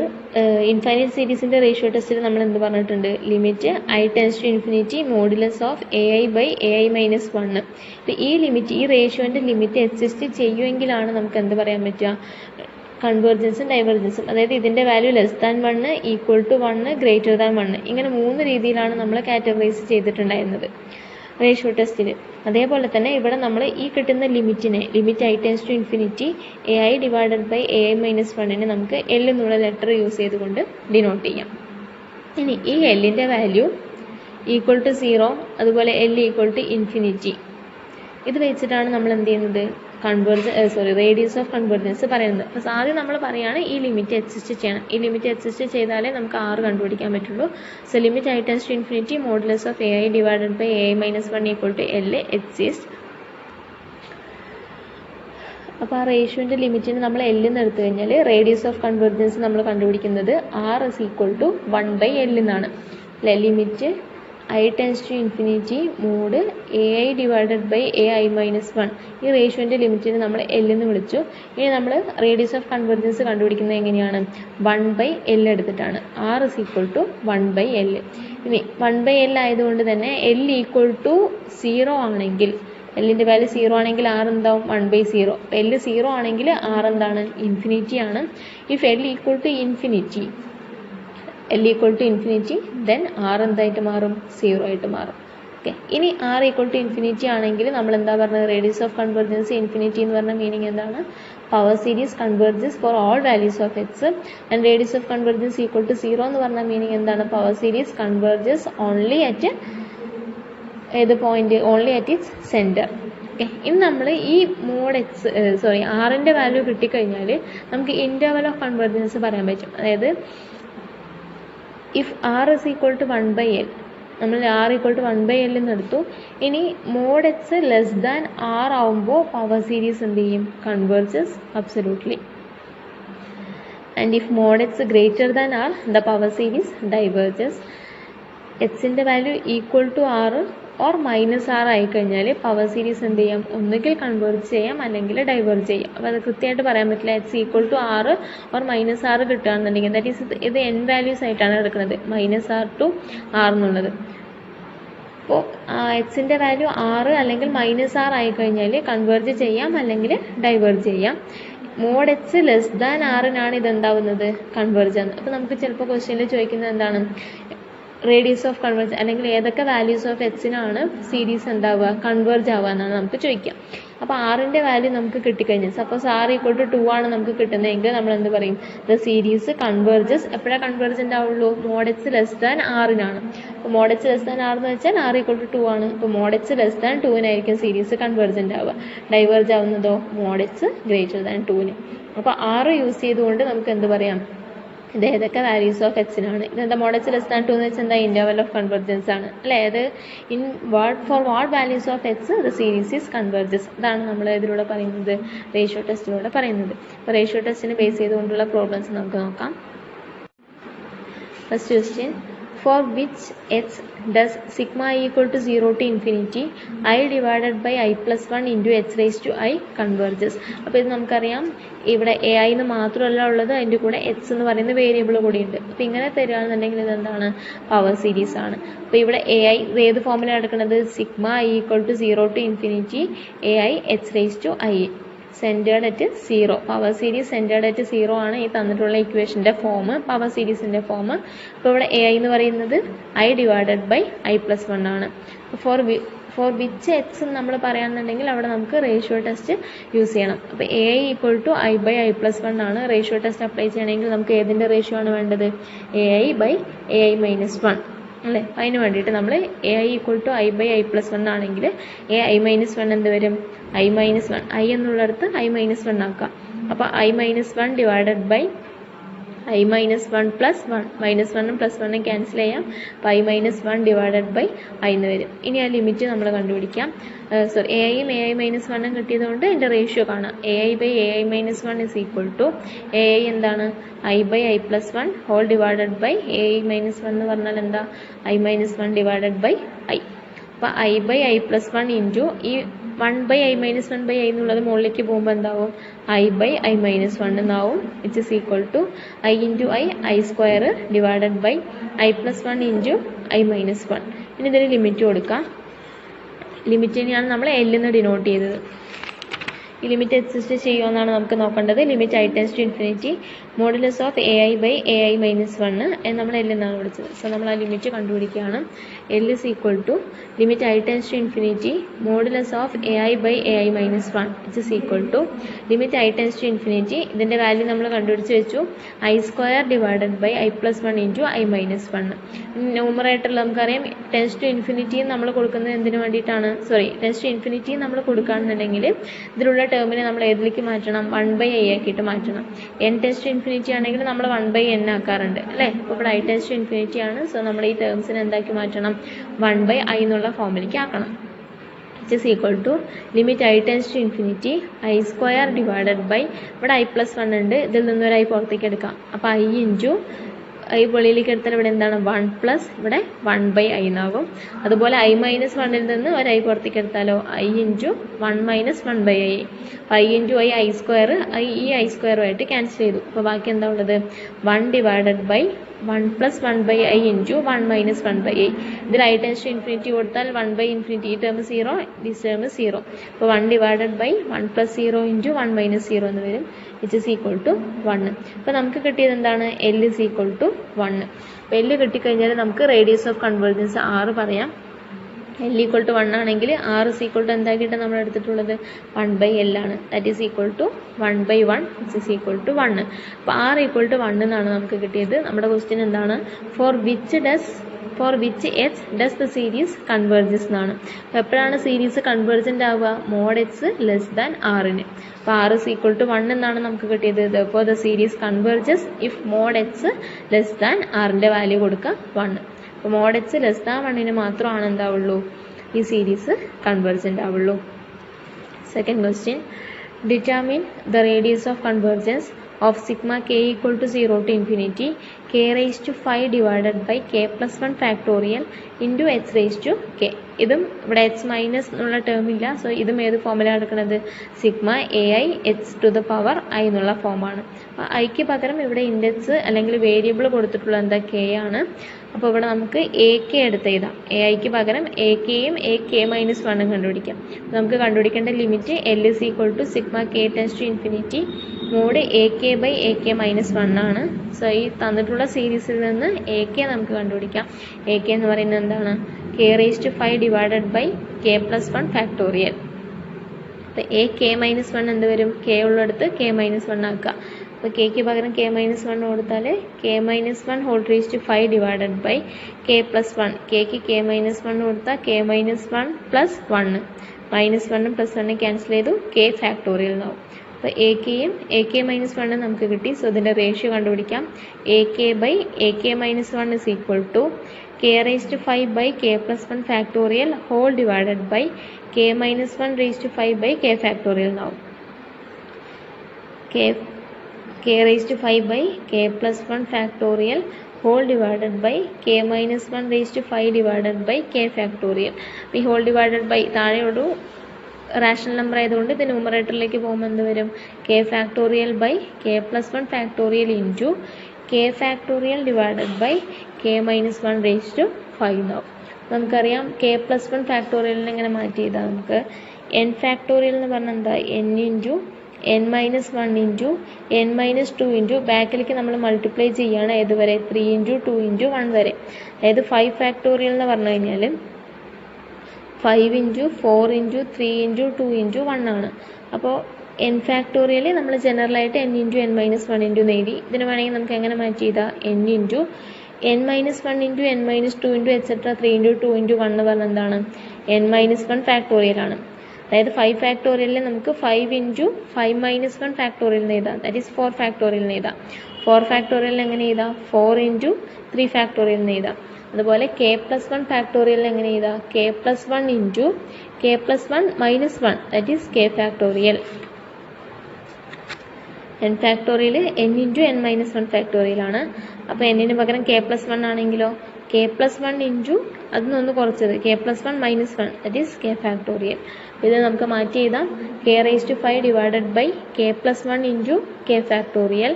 infinite സീരീസിൻ്റെ ratio ടെസ്റ്റിൽ നമ്മൾ എന്ത് പറഞ്ഞിട്ടുണ്ട്? Limit I tends to infinity modulus of a I by A I minus 1. അപ്പോൾ ഈ ലിമിറ്റ്, ഈ റേഷ്യോൻ്റെ ലിമിറ്റ് എക്സിസ്റ്റ് ചെയ്യുമെങ്കിലാണ് നമുക്ക് എന്ത് പറയാൻ പറ്റുക? കൺവേർജൻസും ഡൈവേർജൻസും. അതായത് ഇതിൻ്റെ value less than 1, equal to 1, greater than 1. ഇങ്ങനെ 3 രീതിയിലാണ് നമ്മൾ കാറ്റഗറൈസ് ചെയ്തിട്ടുണ്ടായിരുന്നത് റേഷ്യോ ടെസ്റ്റിൽ. അതേപോലെ തന്നെ ഇവിടെ നമ്മൾ ഈ കിട്ടുന്ന ലിമിറ്റിനെ, limit I tends to infinity A I divided by A I minus 1 നമുക്ക് എൽ എന്നുള്ള ലെറ്റർ യൂസ് ചെയ്തുകൊണ്ട് ഡിനോട്ട് ചെയ്യാം. ഇനി ഈ എല്ലിൻ്റെ വാല്യൂ ഈക്വൽ ടു 0, അതുപോലെ എൽ ഈക്വൽ ടു ഇൻഫിനിറ്റി. ഇത് വെച്ചിട്ടാണ് നമ്മൾ എന്ത് ചെയ്യുന്നത്? റേഡിയസ് ഓഫ് കൺവെർജൻസ് പറയുന്നത്. അപ്പോൾ ആദ്യം നമ്മൾ പറയുകയാണ് ഈ ലിമിറ്റ് എക്സിസ്റ്റ് ചെയ്യണം. ഈ ലിമിറ്റ് എക്സിസ്റ്റ് ചെയ്താലേ നമുക്ക് R കണ്ടുപിടിക്കാൻ പറ്റുള്ളൂ. So limit I tends to infinity modulus of a I divided by A I minus 1 equal to l exist. അപ്പോൾ ആ റേഷ്യോൻ്റെ ലിമിറ്റിന് നമ്മൾ എല്ലെന്ന് എടുത്തു കഴിഞ്ഞാൽ റേഡിയസ് ഓഫ് കൺവെർജൻസ് നമ്മൾ കണ്ടുപിടിക്കുന്നത് R is equal to 1/L എന്നാണ്. അല്ലെ, limit I tends to infinity mod a I divided by A I minus 1. ഈ റേഷ്യോൻ്റെ ലിമിറ്റിന് നമ്മൾ എൽ എന്ന് വിളിച്ചു. ഇനി നമ്മൾ റേഡിയസ് ഓഫ് കൺവെർജൻസ് കണ്ടുപിടിക്കുന്നത് എങ്ങനെയാണ്? 1/L എടുത്തിട്ടാണ്. R is equal to 1/L. ഇനി 1/L ആയതുകൊണ്ട് തന്നെ L ഈക്വൽ ടു 0 ആണെങ്കിൽ, എല്ലിൻ്റെ വാല്യൂ 0 ആണെങ്കിൽ R എന്താവും? 1/0. അപ്പോൾ L 0 ആണെങ്കിൽ R എന്താണ്? ഇൻഫിനിറ്റി ആണ്. If L equal to infinity, L equal to infinity, then R എന്തായിട്ട് മാറും? 0 ആയിട്ട് മാറും. ഓക്കെ, ഇനി R ഈക്വൽ ടു ഇൻഫിനിറ്റി ആണെങ്കിൽ നമ്മൾ എന്താ പറഞ്ഞത്? റേഡിയസ് ഓഫ് കൺവെർജൻസ് ഇൻഫിനിറ്റി എന്ന് പറഞ്ഞ മീനിങ് എന്താണ്? Power series converges for all values of X. And radius of convergence equal to 0 എന്ന് പറഞ്ഞ മീനിങ് എന്താണ്? Power series converges only at ഏത് point? Only at its centre. Okay, ഇനി നമ്മൾ ഈ മോഡ് ആറിൻ്റെ വാല്യൂ കിട്ടിക്കഴിഞ്ഞാൽ നമുക്ക് ഇൻ്റർവൽ ഓഫ് കൺവെർജൻസ് പറയാൻ പറ്റും. അതായത് if R is equal to 1/L, നമ്മൾ R equal to 1/L എന്ന് എടുത്തു. ഇനി mod X less than R ആവുമ്പോൾ പവർ സീരീസ് എന്ത് ചെയ്യും? Converges absolutely. And if mod X greater than R, the power series diverges. എക്സിൻ്റെ value equal to R or minus R ആയിക്കഴിഞ്ഞാൽ power series എന്ത് ചെയ്യാം? ഒന്നുകിൽ കൺവേർജ് ചെയ്യാം, അല്ലെങ്കിൽ ഡൈവേർജ് ചെയ്യാം. അപ്പോൾ അത് കൃത്യമായിട്ട് പറയാൻ പറ്റില്ല. X equal to R or minus R കിട്ടുകയാണെന്നുണ്ടെങ്കിൽ, ദാറ്റ് ഈസ് ഇത് n വാല്യൂസ് ആയിട്ടാണ് എടുക്കുന്നത്, -R to R എന്നുള്ളത്. അപ്പോൾ എക്സിൻ്റെ വാല്യൂ R അല്ലെങ്കിൽ -R ആയിക്കഴിഞ്ഞാൽ കൺവേർജ് ചെയ്യാം, അല്ലെങ്കിൽ ഡൈവേർജ് ചെയ്യാം. മോഡ് എക്സ് ലെസ് ദാൻ ആറിനാണ് ഇതെന്താവുന്നത്? കൺവേർജ് ആണ്. അപ്പോൾ നമുക്ക് ചിലപ്പോൾ ക്വസ്റ്റ്യനിൽ ചോദിക്കുന്നത് എന്താണ്? റേഡിയസ് ഓഫ് കൺവേർജ്, അല്ലെങ്കിൽ ഏതൊക്കെ വാല്യൂസ് ഓഫ് എക്സിനാണ് സീരീസ് എന്താവുക? കൺവേർജ് ആവുക എന്നാണ് നമുക്ക് ചോദിക്കുക. അപ്പോൾ ആറിൻ്റെ വാല്യൂ നമുക്ക് കിട്ടിക്കഴിഞ്ഞാൽ, സപ്പോസ് R ഈക്വൽ ടു 2 ആണ് നമുക്ക് കിട്ടുന്നതെങ്കിൽ നമ്മൾ എന്ത് പറയും? The series converges. എപ്പോഴാണ് കൺവേർജൻ്റ് ആവുള്ളൂ? മോഡ് എക്സ് ലെസ് ദാൻ ആറിനാണ്. അപ്പോൾ mod X less than R എന്ന് വെച്ചാൽ R ഈക്വൽ ടു 2 ആണ്. അപ്പോൾ മോഡ് എക്സ് ലെസ് ദാൻ 2-നായിരിക്കും സീരീസ് കൺവേർജൻ്റ് ആവുക. ഡൈവേർജ് ആവുന്നതോ? മോഡ് എക്സ് ഗ്രേറ്റർ ദാൻ 2-ന്. അപ്പോൾ R യൂസ് ചെയ്തുകൊണ്ട് നമുക്ക് എന്ത് പറയാം? ഇത് ഏതൊക്കെ വാല്യൂസ് ഓഫ് എക്സിനാണ്? ഇതെന്താ? മോഡ് എക്സ് ലെസ് ദാൻ 2 എന്ന് വെച്ചാൽ എന്താ? ഇൻ്റർവൽ ഓഫ് കൺവെർജൻസ് ആണ്, അല്ലേ? അത് for what values of x the series is converges. ഇതാണ് നമ്മൾ ഇതിലൂടെ പറയുന്നത്, റേഷ്യോ ടെസ്റ്റിലൂടെ പറയുന്നത്. അപ്പോൾ റേഷ്യോ ടെസ്റ്റിനെ ബേസ് ചെയ്തുകൊണ്ടുള്ള പ്രോബ്ലംസ് നമുക്ക് നോക്കാം. First question, for which x does sigma I equal to 0 to infinity I divided by I plus 1 into h raised to I converges. അപ്പോൾ ഇത് നമുക്കറിയാം, ഇവിടെ എ ഐ എന്ന് മാത്രമല്ല ഉള്ളത്, അതിൻ്റെ കൂടെ എക്സ് എന്ന് പറയുന്ന വേരിയബിൾ കൂടി ഉണ്ട്. അപ്പോൾ ഇങ്ങനെ തരികയാണെന്നുണ്ടെങ്കിൽ ഇതെന്താണ്? പവർ സീരീസ് ആണ്. അപ്പോൾ ഇവിടെ എ ഐ ഏത് ഫോമിലാണ് എടുക്കുന്നത്? Sigma I equal to 0 to infinity A I h raised to I, centred at 0. Power series centred at 0 ആണ് ഈ തന്നിട്ടുള്ള ഇക്വേഷൻ്റെ ഫോം, പവർ സീരീസിൻ്റെ ഫോം. അപ്പോൾ ഇവിടെ എ ഐ എന്ന് പറയുന്നത് I divided by I plus 1 ആണ്. ഫോർ വിച്ച് എക്സ് നമ്മൾ പറയാമെന്നുണ്ടെങ്കിൽ അവിടെ നമുക്ക് റേഷ്യോ ടെസ്റ്റ് യൂസ് ചെയ്യണം. അപ്പോൾ A I equal to I by I plus 1 ആണ്. റേഷ്യോ ടെസ്റ്റ് അപ്ലൈ ചെയ്യണമെങ്കിൽ നമുക്ക് ഏതിൻ്റെ റേഷ്യോ ആണ് വേണ്ടത്? A I by A I minus 1 അല്ലേ? അതിന് വേണ്ടിയിട്ട് നമ്മൾ A I equal to I by I plus 1 ആണെങ്കിൽ എ ഐ മൈനസ് 1 എന്ത് വരും? I minus 1. I എന്നുള്ളിടത്ത് I മൈനസ് 1 ആക്കാം. അപ്പോൾ I minus 1 divided by I minus 1 plus 1. Minus 1 plus 1 cancel ചെയ്യാം. അപ്പോൾ I minus 1 divided by I എന്ന് വരും. ഇനി ആ ലിമിറ്റ് നമ്മൾ കണ്ടുപിടിക്കാം. സോറി AI minus 1 കിട്ടിയതുകൊണ്ട് ഇതിൻ്റെ റേഷ്യോ കാണാം. AI by AI minus 1 is equal to AI എന്താണ് I by I plus 1 whole divided by AI minus 1 എന്ന് പറഞ്ഞാൽ എന്താ I minus 1 divided by I. അപ്പോൾ I by I plus 1 into ഈ 1 by I minus 1 by I എന്നുള്ളത് മുകളിലേക്ക് പോകുമ്പോൾ എന്താവും I by I minus 1 എന്നാവും which is equal to I into I square divided by I plus 1 into I minus 1. ഇനി ഇതിന് limit കൊടുക്കാം. ലിമിറ്റിനെയാണ് നമ്മൾ L എന്ന് ഡിനോട്ട് ചെയ്തത്. ഈ ലിമിറ്റ് എക്സിസ്റ്റ് ചെയ്യുമെന്നാണ് നമുക്ക് നോക്കേണ്ടത്. Limit I tends to infinity modulus of AI by AI minus 1 എന്ന് നമ്മൾ L എന്നാണ് വിളിച്ചത്. സോ നമ്മൾ ആ ലിമിറ്റ് കണ്ടുപിടിക്കുകയാണ്. L is equal to limit I tends to infinity modulus of AI by AI minus 1 which is equal to limit I tends to infinity ഇതിൻ്റെ value നമ്മൾ കണ്ടുപിടിച്ച് വെച്ചു I square divided by I plus 1 into I minus 1. ന്യൂമറേറ്ററിൽ നമുക്കറിയാം tense to infinity നമ്മൾ കൊടുക്കുന്നത് എന്തിനു വേണ്ടിയിട്ടാണ് ടെൻസ് ടു ഇൻഫിനിറ്റി നമ്മൾ കൊടുക്കുകയാണെന്നുണ്ടെങ്കിൽ ഇതിലുള്ള ടേമിനെ നമ്മൾ ഏതിലേക്ക് മാറ്റണം 1 by I ആക്കിയിട്ട് മാറ്റണം. n ടെൻസ് ടു ഇൻഫിനിറ്റി ആണെങ്കിൽ നമ്മൾ 1 by n ആക്കാറുണ്ട് അല്ലേ. അപ്പോൾ ഇവിടെ I ടെൻസ് ടു ഇൻഫിനിറ്റി ആണ്. സോ നമ്മൾ ഈ ടേംസിനെ എന്താക്കി മാറ്റണം 1 by I എന്നുള്ള ഫോമിലേക്ക് ആക്കണം. which is equal to limit I tends to infinity I square divided by ഇവിടെ I plus 1 ഉണ്ട്. ഇതിൽ നിന്നൊരു I പുറത്തേക്ക് എടുക്കാം. അപ്പോൾ I into I വെളിയിലേക്ക് എടുത്താൽ ഇവിടെ എന്താണ് 1 പ്ലസ് ഇവിടെ 1 by I എന്നാകും. അതുപോലെ I minus 1 നിന്ന് ഒരു I പുറത്തേക്ക് എടുത്താലോ I into 1 minus 1 by I. I into I square ഈ I സ്ക്വയറുമായിട്ട് ക്യാൻസൽ ചെയ്തു. അപ്പോൾ ബാക്കി എന്താ ഉള്ളത് 1 divided by 1 plus 1 by I into 1 minus 1 by I. ഇതിൽ I tends to infinity കൊടുത്താൽ 1 by infinity ഈ ടേം 0 this term 0. അപ്പോൾ 1 divided by 1 plus 0 into 1 minus 0 എന്ന് വരും which is equal to 1. അപ്പോൾ നമുക്ക് കിട്ടിയത് എന്താണ് L is equal to 1. അപ്പോൾ L കിട്ടിക്കഴിഞ്ഞാൽ നമുക്ക് റേഡിയസ് ഓഫ് കൺവേർജൻസ് 6 പറയാം. L equal to 1 ആണെങ്കിൽ R is equal to എന്താക്കിയിട്ട് നമ്മൾ എടുത്തിട്ടുള്ളത് 1 by L ആണ്. That is equal to 1 by 1 which is equal to 1. അപ്പോൾ R equal to 1 എന്നാണ് നമുക്ക് കിട്ടിയത്. നമ്മുടെ ക്വസ്റ്റ്യൻ എന്താണ് for which H does the series converges എന്നാണ്. അപ്പോൾ എപ്പോഴാണ് സീരീസ് കൺവേർജൻ്റ് ആവുക mod X ലെസ് ദാൻ Rന്. അപ്പോൾ R is equal to 1 എന്നാണ് നമുക്ക് കിട്ടിയത്. അപ്പോൾ the series converges if mod X less than Rൻ്റെ വാല്യൂ കൊടുക്കുക 1. അപ്പോൾ mod X ലെസ് ദാൻ 1ന് മാത്രമാണ് എന്താവുള്ളൂ ഈ സീരീസ് കൺവേർജൻ്റ് ആവുള്ളൂ. Second question determine the radius of convergence of sigma k equal to 0 to infinity k raised to 5 divided by k plus 1 factorial into h raised to k. ഇതും ഇവിടെ h minus എന്നുള്ള ടേം ഇല്ല. So ഇതും ഏത് ഫോമിലാണ് എടുക്കുന്നത് sigma A i H to the power I എന്നുള്ള ഫോമാണ്. ഐക്ക് പകരം ഇവിടെ ഇൻഡെക്സ് അല്ലെങ്കിൽ വേരിയബിൾ കൊടുത്തിട്ടുള്ള എന്താ കെ ആണ്. അപ്പോൾ ഇവിടെ നമുക്ക് എ കെ എടുത്ത് എഴുതാം. എ ഐക്ക് പകരം എ കെയും എ കെ മൈനസ് 1 കണ്ടുപിടിക്കാം. നമുക്ക് കണ്ടുപിടിക്കേണ്ട limit L is equal to sigma K tends to infinity mod A K by A K minus 1 ആണ്. സോ ഈ തന്നിട്ടുള്ള സീരീസിൽ നിന്ന് എ കെ നമുക്ക് കണ്ടുപിടിക്കാം. എ കെ എന്ന് പറയുന്നത് എന്താണ് K raise to 5 divided by K plus 1 factorial. അപ്പോൾ എ കെ മൈനസ് 1 എന്ത് വരും കെ ഉള്ളിടത്ത് കെ മൈനസ് 1 ആക്കുക. അപ്പോൾ കെക്ക് പകരം കെ മൈനസ് 1 കൊടുത്താൽ K minus 1 whole raise to 5 divided by K plus 1. കെക്ക് കെ മൈനസ് 1 കൊടുത്താൽ K minus 1 plus 1 minus 1 plus 1 cancel ചെയ്തു കെ ഫാക്ടോറിയൽ എന്നാവും. അപ്പോൾ എ കെയും എ കെ മൈനസ് 1 നമുക്ക് കിട്ടി. സോ ഇതിൻ്റെ റേഷ്യോ കണ്ടുപിടിക്കാം. A K by A K minus 1 is equal to k raised to 5 by k plus 1 factorial whole divided by k minus 1 raised to 5 by k factorial now. k raised to 5 by k plus 1 factorial whole divided by k minus 1 raised to 5 divided by k factorial. ഈ whole divided by താഴെ ഒരു rational number ആയതുകൊണ്ട് ഇത് ന്യൂമറേറ്ററിലേക്ക് പോകുമ്പോൾ എന്ത് വരും k factorial by k plus 1 factorial into k factorial divided by k minus 1 raised to 5 now. നമുക്കറിയാം k plus 1 ഫാക്ടോറിയലിനെ എങ്ങനെ മാറ്റി ചെയ്താൽ നമുക്ക് n ഫാക്ടോറിയൽ എന്ന് പറഞ്ഞാൽ എന്താ n into n minus 1 into n minus 2 into ബാക്കിലേക്ക് നമ്മൾ മൾട്ടിപ്ലൈ ചെയ്യുകയാണ് ഏതുവരെ 3 ഇൻറ്റു 2 ഇൻറ്റു 1 വരെ. അതായത് 5 ഫാക്ടോറിയൽ എന്ന് പറഞ്ഞു കഴിഞ്ഞാൽ 5 ഇൻറ്റു 4 ഇൻറ്റു 3 ഇൻറ്റു 2 ഇൻറ്റു 1 ആണ്. അപ്പോൾ n ഫാക്ടോറിയൽ നമ്മൾ ജനറലായിട്ട് n into n minus 1 into നേടി. ഇതിന് വേണമെങ്കിൽ നമുക്ക് എങ്ങനെ മാറ്റി ചെയ്താൽ n into n minus 1 into n minus 2 into etcetera 3 into 2 into 1 എന്ന് പറഞ്ഞാൽ എന്താണ് n മൈനസ് 1 ഫാക്ടോറിയൽ ആണ്. അതായത് 5 ഫാക്ടോറിയലിൽ നമുക്ക് 5 ഇൻറ്റു 5 മൈനസ് 1 ഫാക്ടോറിയൽ എഴുതാം. ദാറ്റ് ഈസ് 4 ഫാക്ടോറിയൽ എഴുതാം. 4 ഫാക്ടോറിയൽ എങ്ങനെ എഴുതാം? 4 ഇൻറ്റു 3 ഫാക്ടോറിയൽ എന്ന് എഴുതാം. അതുപോലെ കെ പ്ലസ് 1 ഫാക്ടോറിയൽ എങ്ങനെ എഴുതാം? K plus 1 into K plus 1 minus 1 that is K factorial. N factorial N into N minus 1 factorial ആണ്. അപ്പോൾ എന്നിന് പകരം കെ പ്ലസ് 1 ആണെങ്കിലോ കെ പ്ലസ് 1 ഇൻറ്റു അതിനൊന്ന് കുറച്ചത് K plus 1 minus 1 that is K factorial. ഇത് നമുക്ക് മാറ്റി എഴുതാം. K raise to 5 divided by K plus 1 into K factorial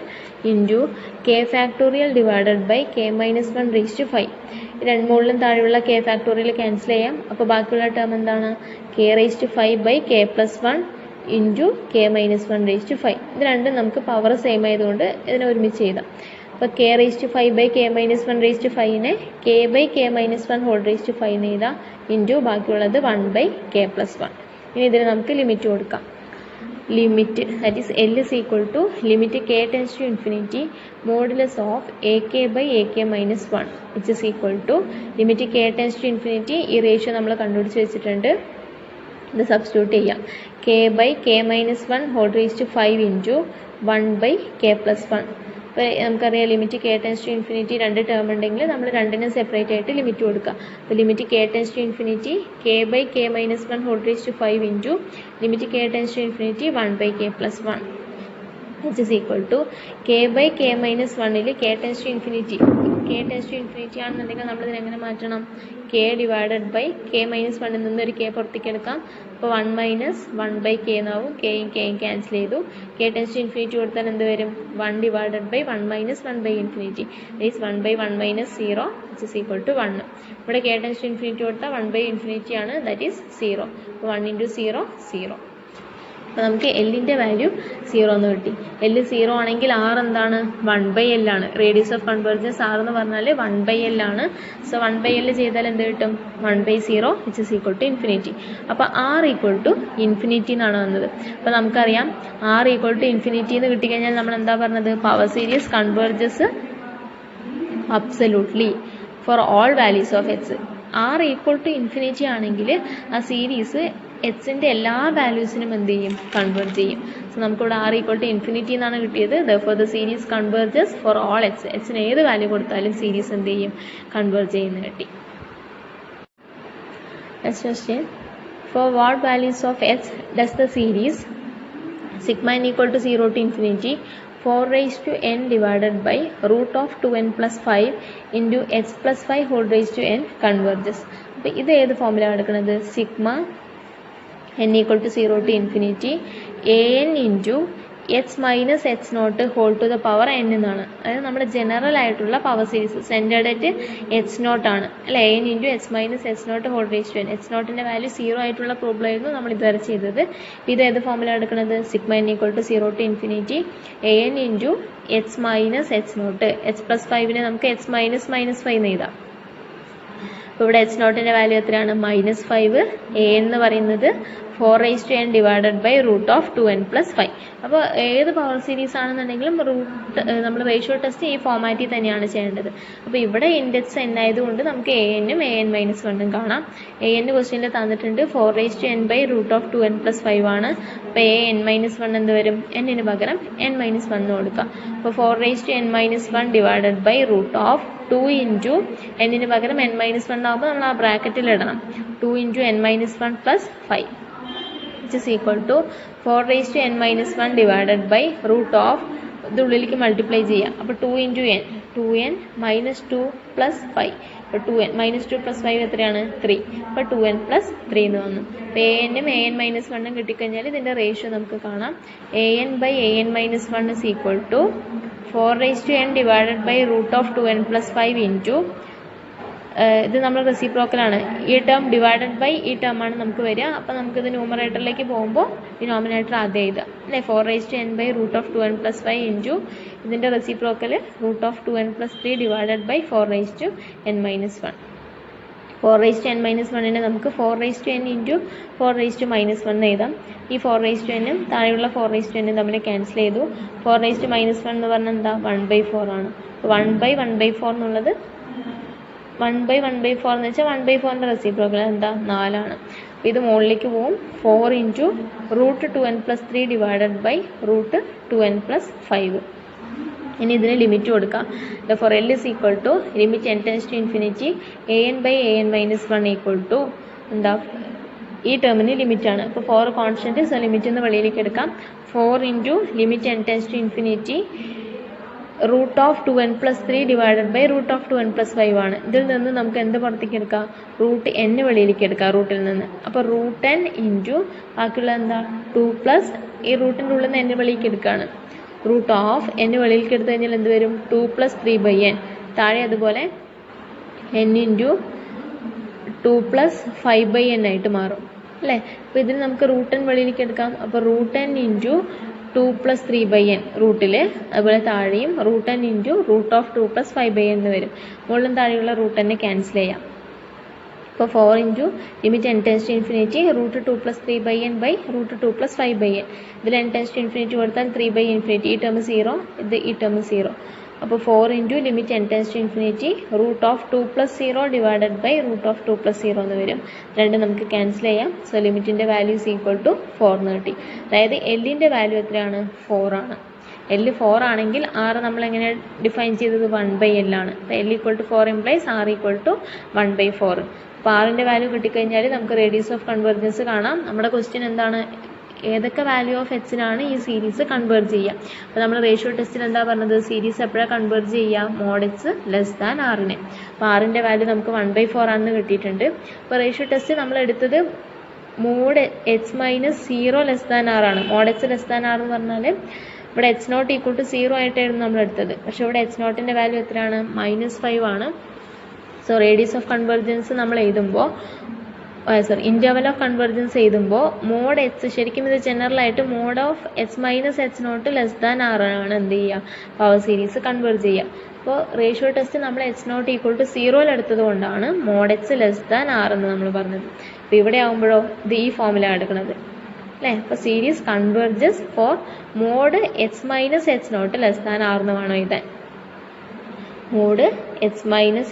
into K factorial divided by K minus 1 raise to 5. മുകളിലും താഴെയുള്ള K factorial cancel ചെയ്യാം. അപ്പോൾ ബാക്കിയുള്ള ടേം എന്താണ്? K raise to 5 by K plus 1 into K minus 1 raise to 5. ഇത് രണ്ടും നമുക്ക് power same ആയതുകൊണ്ട് ഇതിനെ ഒരുമിച്ച് എഴുതാം. അപ്പോൾ k raise to 5 by K minus 1 raise to 5നെ k by K minus 1 whole raise to 5 എന്ന് എഴുതാം ഇൻറ്റു ബാക്കിയുള്ളത് 1 ബൈ കെ പ്ലസ് 1. ഇനി ഇതിന് നമുക്ക് ലിമിറ്റ് കൊടുക്കാം. Limit that is L is equal to limit K tends to infinity modulus of A K by A K minus 1 which is equal to limit K tends to infinity. ഈ ratio നമ്മൾ കണ്ടുപിടിച്ച് വെച്ചിട്ടുണ്ട്. ഇത് substitute ചെയ്യാം. K by K minus 1 whole raise to 5 into 1 by K plus 1. അപ്പോൾ നമുക്കറിയാം limit K tends to infinity രണ്ട് term ഉണ്ടെങ്കിൽ നമ്മൾ രണ്ടിനും സെപ്പറേറ്റ് ആയിട്ട് ലിമിറ്റ് കൊടുക്കുക. അപ്പോൾ limit K tends to infinity K by K minus 1 whole raise to 5 into limit K tends to infinity 1 by K plus 1 which is equal to K by K minus 1ൽ K tends to infinity ആണെന്നുണ്ടെങ്കിൽ നമ്മളിതിനെ എങ്ങനെ മാറ്റണം? K divided by K minus 1ൽ നിന്നൊരു K പുറത്തേക്ക് എടുക്കാം. അപ്പോൾ 1 മൈനസ് 1 ബൈ കെ എന്നാവും. കെയും കെയും ക്യാൻസൽ ചെയ്തു. കെ ടെൻസ് ടു ഇൻഫിനിറ്റി കൊടുത്താൽ എന്ത് വരും? 1 divided by 1 minus 1 by infinity that is 1 by 1 minus 0 which is equal to 1. ഇവിടെ കെ ടെൻസ് ടു ഇൻഫിനിറ്റി കൊടുത്താൽ 1 ബൈ ഇൻഫിനിറ്റി ആണ് ദാറ്റ് ഈസ് 0. അപ്പോൾ 1 ഇൻറ്റു 0 0. അപ്പോൾ നമുക്ക് എല്ലിൻ്റെ വാല്യൂ 0 എന്ന് കിട്ടി. എല്ല് 0 ആണെങ്കിൽ ആർ എന്താണ്? 1 ബൈ എൽ ആണ്. റേഡിയസ് ഓഫ് കൺവേർജൻസ് ആർ എന്ന് പറഞ്ഞാൽ 1 ബൈ എൽ ആണ്. സോ 1 ബൈ എൽ ചെയ്താൽ എന്ത് കിട്ടും? 1 by 0 which is equal to infinity. അപ്പോൾ ആർ ഈക്വൽ ടു ഇൻഫിനിറ്റി എന്നാണ് വന്നത്. അപ്പോൾ നമുക്കറിയാം ആർ ഈക്വൽ ടു ഇൻഫിനിറ്റി എന്ന് കിട്ടിക്കഴിഞ്ഞാൽ നമ്മൾ എന്താ പറഞ്ഞത്? Power series converges absolutely for all values of H. R equal to infinity ആണെങ്കിൽ ആ സീരീസ് എച്ചിൻ്റെ എല്ലാ വാല്യൂസിനും എന്ത് ചെയ്യും? കൺവേർട്ട് ചെയ്യും. സോ നമുക്കിവിടെ ആർ ഈക്വൽ ടു ഇൻഫിനിറ്റി എന്നാണ് കിട്ടിയത്. Therefore the series converges for all h. എച്ചിന് ഏത് വാല്യൂ കൊടുത്താലും സീരീസ് എന്ത് ചെയ്യും? കൺവേർട്ട് ചെയ്യുന്ന കിട്ടി. Next question, for what values of h does the series sigma n equal to 0 to infinity 4 raised to n divided by root of 2n plus 5 into h plus 5 whole raised to n converges. അപ്പോൾ ഇത് ഏത് ഫോമിലാണ് എടുക്കുന്നത്? Sigma n equal to 0 to infinity an into h minus h naught whole to the power n എന്നാണ്. അതായത് നമ്മുടെ general ആയിട്ടുള്ള power series centred at H naught ആണ് അല്ലെ. an into h minus h naught whole raised to n. H നോട്ടിൻ്റെ value 0 ആയിട്ടുള്ള problem ആയിരുന്നു നമ്മൾ ഇതുവരെ ചെയ്തത്. ഇത് ഏത് ഫോമിലാണ് എടുക്കുന്നത്? Sigma n equal to 0 to infinity an into h minus h naught. h plus 5നെ നമുക്ക് h minus minus 5 എന്ന് എഴുതാം. അപ്പോൾ ഇവിടെ എച്ച് നോട്ടിൻ്റെ വാല്യൂ എത്രയാണ്? -5. a എന്ന് പറയുന്നത് 4 raised to n divided by root of 2n plus 5. അപ്പോൾ ഏത് പവർ സീരീസ് ആണെന്നുണ്ടെങ്കിലും നമ്മൾ റേഷ്യോ ടെസ്റ്റ് ഈ ഫോമാറ്റിൽ തന്നെയാണ് ചെയ്യേണ്ടത്. അപ്പോൾ ഇവിടെ ഇൻഡെക്സ് n ആയതുകൊണ്ട് നമുക്ക് an-ഉം an-1 കാണാം. an ക്വസ്റ്റ്യനിൽ തന്നിട്ടുണ്ട് 4 raised to n by root of 2n plus 5 ആണ്. അപ്പോൾ an-1 എന്ത് വരും? n-ന് പകരം n-1 കൊടുക്കാം. അപ്പോൾ 4 raised to n-1 divided by root of 2 into n-ന് പകരം n-1 ആകുമ്പോൾ നമ്മൾ ആ ബ്രാക്കറ്റിൽ ഇടണം. 2 into n-1 plus 5 which is equal to 4 raised to n-1 divided by root of ഇത് ഉള്ളിലേക്ക് മൾട്ടിപ്ലൈ ചെയ്യാം. അപ്പോൾ 2 into n 2n minus 2 plus 5. അപ്പോൾ 2n minus 2 plus 5 എത്രയാണ്? 3. അപ്പോൾ 2n plus 3 എന്ന് വന്നു. അപ്പോൾ an-ഉം an-1 കിട്ടിക്കഴിഞ്ഞാൽ ഇതിൻ്റെ റേഷ്യോ നമുക്ക് കാണാം. an by an-1 is equal to 4 raised to n divided by root of 2n plus 5 into ഇത് നമ്മൾ റെസിപ്രോക്കലാണ്. ഈ ടേം ഡിവൈഡഡ് ബൈ ഈ ടേം ആണ് നമുക്ക് വരിക. അപ്പോൾ നമുക്കിത് ന്യൂമറേറ്ററിലേക്ക് പോകുമ്പോൾ ഡിനോമിനേറ്റർ ആദ്യം എഴുതാം അല്ലേ. 4 raised to n by root of 2n plus 5 into ഇതിൻ്റെ reciprocal root of 2n plus 3 divided by 4 raised to n-1. 4 raised to n-1നെ നമുക്ക് 4 raised to n into 4 raised to -1 എഴുതാം. ഈ 4 raised to n-ഉം താഴെയുള്ള 4 raised to n-ഉം തമ്മിൽ cancel ചെയ്തു. 4 raised to -1 എന്ന് പറഞ്ഞാൽ എന്താ? 1/4 ആണ്. 1/1/4 എന്നുള്ളത് 1/1/4 എന്ന് വെച്ചാൽ 1/4ൻ്റെ റെസിപ്രോക്കൽ എന്താ? 4 ആണ്. അപ്പോൾ ഇത് മുകളിലേക്ക് പോവും. 4 into root 2n plus 3 divided by root 2n plus 5. ഇനി ഇതിന് ലിമിറ്റ് കൊടുക്കാം. For L is equal to limit n tends to infinity an/an - 1 equal to എന്താ ഈ ടേമിന് ലിമിറ്റ് ആണ്. അപ്പോൾ 4 കോൺസ്റ്റന്റ്, സോ ലിമിറ്റ് എന്ന് വെളിയിലേക്ക് എടുക്കാം. 4 into limit n tends to infinity √2n+3 divided by √2n+5 ആണ്. ഇതിൽ നിന്ന് നമുക്ക് എന്ത് പുറത്തേക്ക് എടുക്കാം? റൂട്ട് n വെളിയിലേക്ക് എടുക്കാം റൂട്ടിൽ നിന്ന്. അപ്പോൾ √n ഇൻറ്റു ബാക്കിയുള്ള എന്താ 2+ ഈ റൂട്ടിൻ്റെ ഉള്ളിൽ നിന്ന് n വെളിയിലേക്ക് എടുക്കുകയാണ്. √n വെളിയിലേക്ക് എടുത്തു കഴിഞ്ഞാൽ എന്ത് വരും? 2 + 3/n. താഴെ അതുപോലെ n ഇൻറ്റു 2 + 5/n ആയിട്ട് മാറും അല്ലേ? അപ്പോൾ ഇതിന് നമുക്ക് √n വെളിയിലേക്ക് എടുക്കാം. അപ്പോൾ √n ഇൻറ്റു 2 + 3/n റൂട്ടിൽ, അതുപോലെ താഴെയും √n ഇൻറ്റു √2 + 5/n എന്ന് വരും. മുകളിലും താഴെയുള്ള √n ക്യാൻസൽ ചെയ്യാം. അപ്പോൾ 4 into limit n tends to infinity √2 + 3/n by √2 + 5/n. ഇതിൽ n tends to infinity കൊടുത്താൽ 3/∞. ഈ ടേം 0, ഈ ടേം 0. അപ്പോൾ 4 into limit n tends to infinity √2 + 0 divided by √2 + 0 എന്ന് വരും. രണ്ടും നമുക്ക് ക്യാൻസൽ ചെയ്യാം. സോ ലിമിറ്റിൻ്റെ വാല്യൂ ഈസ് ഈക്വൽ ടു 4 എന്ന് കിട്ടി. അതായത് എല്ലിൻ്റെ വാല്യൂ എത്രയാണ്? 4 ആണ്. L 4 ആണെങ്കിൽ R നമ്മൾ എങ്ങനെ ഡിഫൈൻ ചെയ്തത്? 1/L ആണ്. അപ്പോൾ L = 4 implies R = 1/4. അപ്പോൾ ആറിൻ്റെ വാല്യൂ കിട്ടിക്കഴിഞ്ഞാൽ നമുക്ക് റേഡിയസ് ഓഫ് കൺവെർജൻസ് കാണാം. നമ്മുടെ ക്വസ്റ്റ്യൻ എന്താണ്? ഏതൊക്കെ വാല്യൂ ഓഫ് എച്ചിനാണ് ഈ സീരീസ് കൺവേർജ് ചെയ്യുക? അപ്പോൾ നമ്മൾ റേഷ്യോ ടെസ്റ്റിൽ എന്താ പറഞ്ഞത്? സീരീസ് എപ്പോഴാണ് കൺവേർജ് ചെയ്യുക? mod h ലെസ് ദാൻ ആറിന്. അപ്പോൾ ആറിൻ്റെ വാല്യൂ നമുക്ക് 1/4 ആണെന്ന് കിട്ടിയിട്ടുണ്ട്. അപ്പോൾ റേഷ്യോ ടെസ്റ്റ് നമ്മൾ എടുത്തത് mod h - 0 less than r ആണ്. mod h less than r എന്ന് പറഞ്ഞാൽ ഇവിടെ h0 = 0 ആയിട്ടായിരുന്നു നമ്മൾ എടുത്തത്. പക്ഷേ ഇവിടെ h0ൻ്റെ വാല്യൂ എത്രയാണ്? -5 ആണ്. സോ റേഡിയസ് ഓഫ് കൺവെർജൻസ് നമ്മൾ എഴുതുമ്പോൾ ഇൻ്റർവൽ ഓഫ് കൺവെർജൻസ് എഴുതുമ്പോൾ mod h, ശരിക്കും ഇത് ജനറലായിട്ട് mod of h - h0 less than r ആണ് എന്ത് ചെയ്യുക? പവർ സീരീസ് കൺവേർജ് ചെയ്യുക. അപ്പോൾ റേഷ്യോ ടെസ്റ്റ് നമ്മൾ h0 = 0 എടുത്തത് കൊണ്ടാണ് mod h less than r എന്ന് നമ്മൾ പറഞ്ഞത്. അപ്പോൾ ഇവിടെ ആകുമ്പോഴോ ഇത് ഈ ഫോമിലാണ് എടുക്കുന്നത് അല്ലേ? അപ്പോൾ series converges for mod h - h0 less than r എന്ന് വേണം എഴുതാൻ. mod h -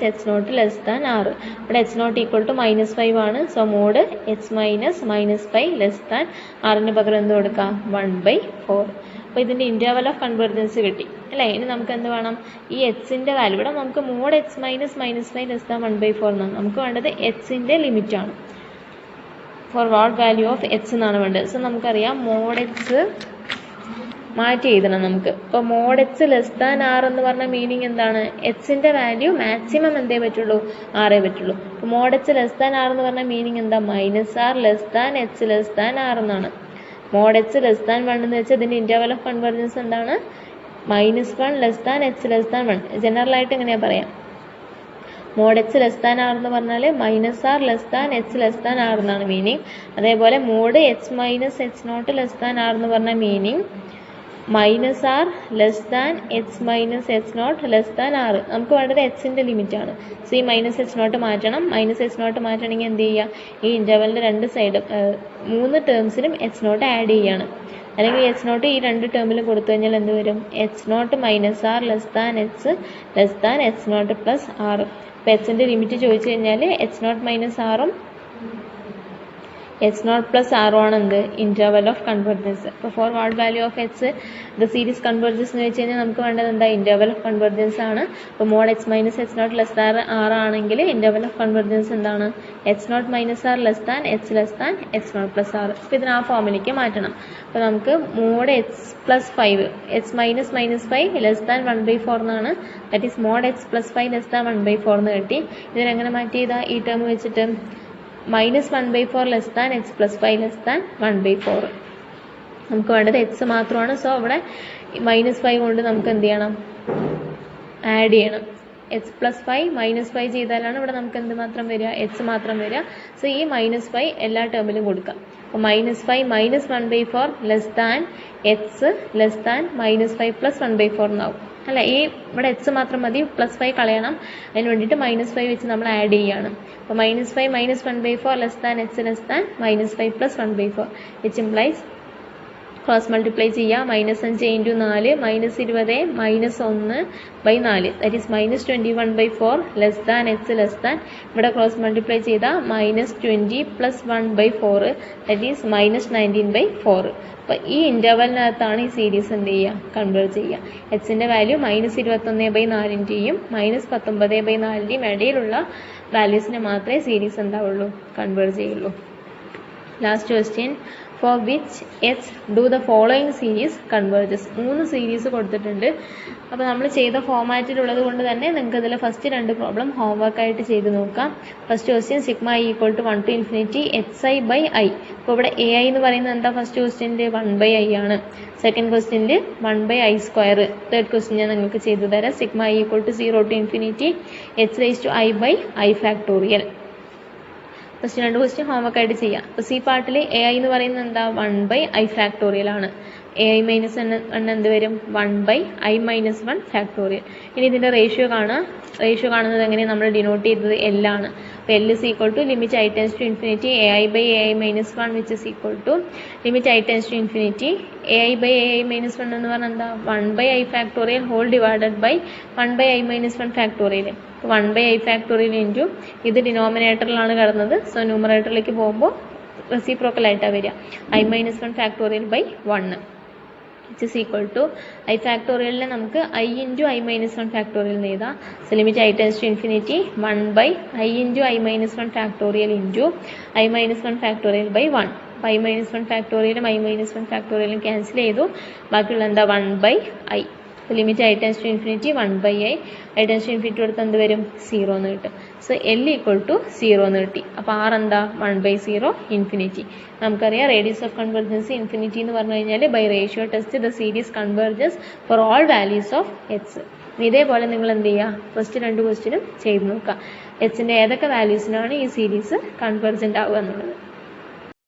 h0 less than r. ഇവിടെ h0 = -5 ആണ്. So mod h - -5 less than r പകരം എന്ത് കൊടുക്കാം? 1/4. അപ്പോൾ ഇതിൻ്റെ ഇൻ്റർവൽ ഓഫ് കൺവെർജൻസ് കിട്ടി അല്ലേ? ഇനി നമുക്ക് എന്ത് വേണം? ഈ എച്ചിൻ്റെ വാല്യൂ ഇവിടെ നമുക്ക് mod h - -5 ലെസ് ദാൻ 1/4 എന്നാണ്. നമുക്ക് വേണ്ടത് എച്ചിൻ്റെ ലിമിറ്റ് ആണ്. For what value of h എന്നാണ് വേണ്ടത്. സോ നമുക്കറിയാം mod h മാറ്റി എഴുതണം നമുക്ക്. ഇപ്പോൾ mod h less than r എന്ന് പറഞ്ഞ മീനിങ് എന്താണ്? എച്ചിൻ്റെ വാല്യൂ മാക്സിമം എന്തേ പറ്റുള്ളൂ? ആറേ പറ്റുള്ളൂ. അപ്പോൾ mod h less than r എന്ന് പറഞ്ഞ മീനിങ് എന്താ? -r less than h less than r എന്നാണ്. mod h ലെസ് ദാൻ 1 എന്ന് വെച്ചാൽ ഇതിൻ്റെ ഇൻ്റർവൽ ഓഫ് കൺവെർജൻസ് എന്താണ്? -1 less than h less than 1. ജനറലായിട്ട് എങ്ങനെയാ പറയാം? mod h less than r എന്ന് പറഞ്ഞാൽ -r less than h less than r എന്നാണ് മീനിങ്. അതേപോലെ mod h - h0 less than r എന്ന് പറഞ്ഞ meaning -r less than h - h0 less than r. നമുക്ക് വേണ്ടത് എച്ചിൻ്റെ ലിമിറ്റ് ആണ്. സോ ഈ -h0 മാറ്റണം. -h0 മാറ്റണമെങ്കിൽ എന്ത് ചെയ്യുക? ഈ ഇൻ്റർവലിൻ്റെ രണ്ട് സൈഡും 3 ടേംസിലും h0 ആഡ് ചെയ്യുകയാണ്. അല്ലെങ്കിൽ h0 ഈ രണ്ട് ടേമിലും കൊടുത്തു കഴിഞ്ഞാൽ എന്ത് വരും? h0 - r less than h less than h0 plus r. അപ്പോൾ എച്ചിൻ്റെ ലിമിറ്റ് ചോദിച്ചു കഴിഞ്ഞാൽ h0 - r-ഉം h0 plus r ആണ് എന്ത്? Interval of convergence. അപ്പോൾ for what value of h the series convergence എന്ന് വെച്ച് കഴിഞ്ഞാൽ നമുക്ക് വേണ്ടത് എന്താ? ഇൻ്റർവൽ ഓഫ് കൺവെർജൻസ് ആണ്. അപ്പോൾ mod h - h0 less than r ആണെങ്കിൽ ഇൻ്റർവൽ ഓഫ് കൺവെർജൻസ് എന്താണ്? h0 - r less than h less than h0 plus r. അപ്പോൾ ഇതിന് ആ ഫോമിലേക്ക് മാറ്റണം. അപ്പോൾ നമുക്ക് mod h plus 5 h - -5 less than 1/4 എന്നാണ്. That is mod h plus 5 less than 1/4 എന്ന് കിട്ടി. ഇതിനെങ്ങനെ മാറ്റി ചെയ്താൽ ഈ ടേം വെച്ചിട്ട് -1/4 less than h plus 5 less than 1/4. നമുക്ക് വേണ്ടത് h മാത്രമാണ്. സോ അവിടെ -5 കൊണ്ട് നമുക്ക് എന്ത് ചെയ്യണം? ആഡ് ചെയ്യണം. h plus 5 -5 ചെയ്താലാണ് ഇവിടെ നമുക്ക് എന്ത് മാത്രം വരിക? h മാത്രം വരിക. സോ ഈ -5 എല്ലാ ടേമിലും കൊടുക്കാം. അപ്പോൾ -5 - 1/4 less than h less than -5 plus 1/4 എന്നാവും അല്ല. ഈ ഇവിടെ h മാത്രം മതി, +5 കളയണം. അതിന് വേണ്ടിയിട്ട് -5 വെച്ച് നമ്മൾ ആഡ് ചെയ്യുകയാണ്. അപ്പോൾ -5 - 1/4 less than h less than -5 plus 1/4 which implies cross multiply ചെയ്യുക. -5 into 4 -20 -1/4 that is -21/4 less than H less than ഇവിടെ ക്രോസ് മൾട്ടിപ്ലൈ ചെയ്താൽ -20 + 1/4 ദാറ്റ് ഈസ് -19/4. അപ്പോൾ ഈ ഇൻ്റർവലിനകത്താണ് ഈ സീരീസ് എന്ത് ചെയ്യുക, കൺവേർട്ട് ചെയ്യുക. എച്ചിൻ്റെ വാല്യൂ -21/4ൻ്റെയും -19/4ൻ്റെയും ഇടയിലുള്ള വാല്യൂസിനെ മാത്രമേ സീരീസ് എന്താവുള്ളൂ, കൺവേർട്ട് ചെയ്യുള്ളൂ. Last question, for which h do the following series converges. 3 series കൊടുത്തിട്ടുണ്ട്. അപ്പോൾ നമ്മൾ ചെയ്ത ഫോമാറ്റിലുള്ളത് കൊണ്ട് തന്നെ നിങ്ങൾക്ക് ഇതിൽ ഫസ്റ്റ് 2 പ്രോബ്ലം ഹോംവർക്ക് ആയിട്ട് ചെയ്ത് നോക്കാം. First question sigma i = 1 to infinity hi/i. അപ്പോൾ ഇവിടെ ai എന്ന് പറയുന്നത് എന്താ, ഫസ്റ്റ് ക്വസ്റ്റ്യൻ്റെ 1/i ആണ്. Second ക്വസ്റ്റ്യൻ്റെ 1/i². തേർഡ് ക്വസ്റ്റ്യൻ ഞാൻ നിങ്ങൾക്ക് ചെയ്തു തരാം. Sigma i = 0 to infinity h⁻i/i². First 2 question homework ആയിട്ട് ചെയ്യാം. അപ്പോൾ സി പാർട്ടിൽ എ ഐ എന്ന് പറയുന്നത് എന്താ, 1/i² ആണ്. ai - 1 എന്ത് വരും, 1/i-1 ഇനി ഇതിൻ്റെ റേഷ്യോ കാണുക. റേഷ്യോ കാണുന്നത് എങ്ങനെയാണ്, നമ്മൾ ഡിനോട്ട് ചെയ്തത് L ആണ്. അപ്പോൾ L is equal to limit I tends to infinity ai/ai-1 which is equal to limit I tends to infinity ai/ai-1 എന്ന് പറഞ്ഞാൽ എന്താ, 1/i² whole divided by 1/i-1 1/i into ഇത് ഡിനോമിനേറ്ററിലാണ് കിടന്നത്. സോ ന്യൂമറേറ്ററിലേക്ക് പോകുമ്പോൾ റെസിപ്രോക്കൽ ആയിട്ടാണ് വരിക, i-1 which is equal to i ഫാക്ടോറിയലിനെ നമുക്ക് i into i-1 എന്ന് എഴുതാം. So limit I tends to infinity 1/i into i-1 factorial into i-1 by 1. അപ്പോൾ i-1 ഫാക്ടോറിയലും i-1 cancel ചെയ്തു. ബാക്കിയുള്ള എന്താ, 1/i. അപ്പോൾ limit I tends to infinity 1/i. I tends to infinity കൊടുത്ത് എന്ത് വരും, 0 എന്ന് കിട്ടും. സോ L = 0 എന്ന് കിട്ടി. അപ്പോൾ R എന്താ, 1/0 ഇൻഫിനിറ്റി. നമുക്കറിയാം റേഡിയസ് ഓഫ് കൺവെർജൻസ് ഇൻഫിനിറ്റി എന്ന് പറഞ്ഞു കഴിഞ്ഞാൽ by ratio test the series converges for all values of H. ഇതേപോലെ നിങ്ങൾ എന്ത് ചെയ്യുക, ഫസ്റ്റ് 2 ക്വസ്റ്റ്യനും ചെയ്ത് നോക്കുക. എച്ചിൻ്റെ ഏതൊക്കെ വാല്യൂസിനാണ് ഈ സീരീസ് കൺവെർജൻ്റ് ആവുക എന്നുള്ളത്.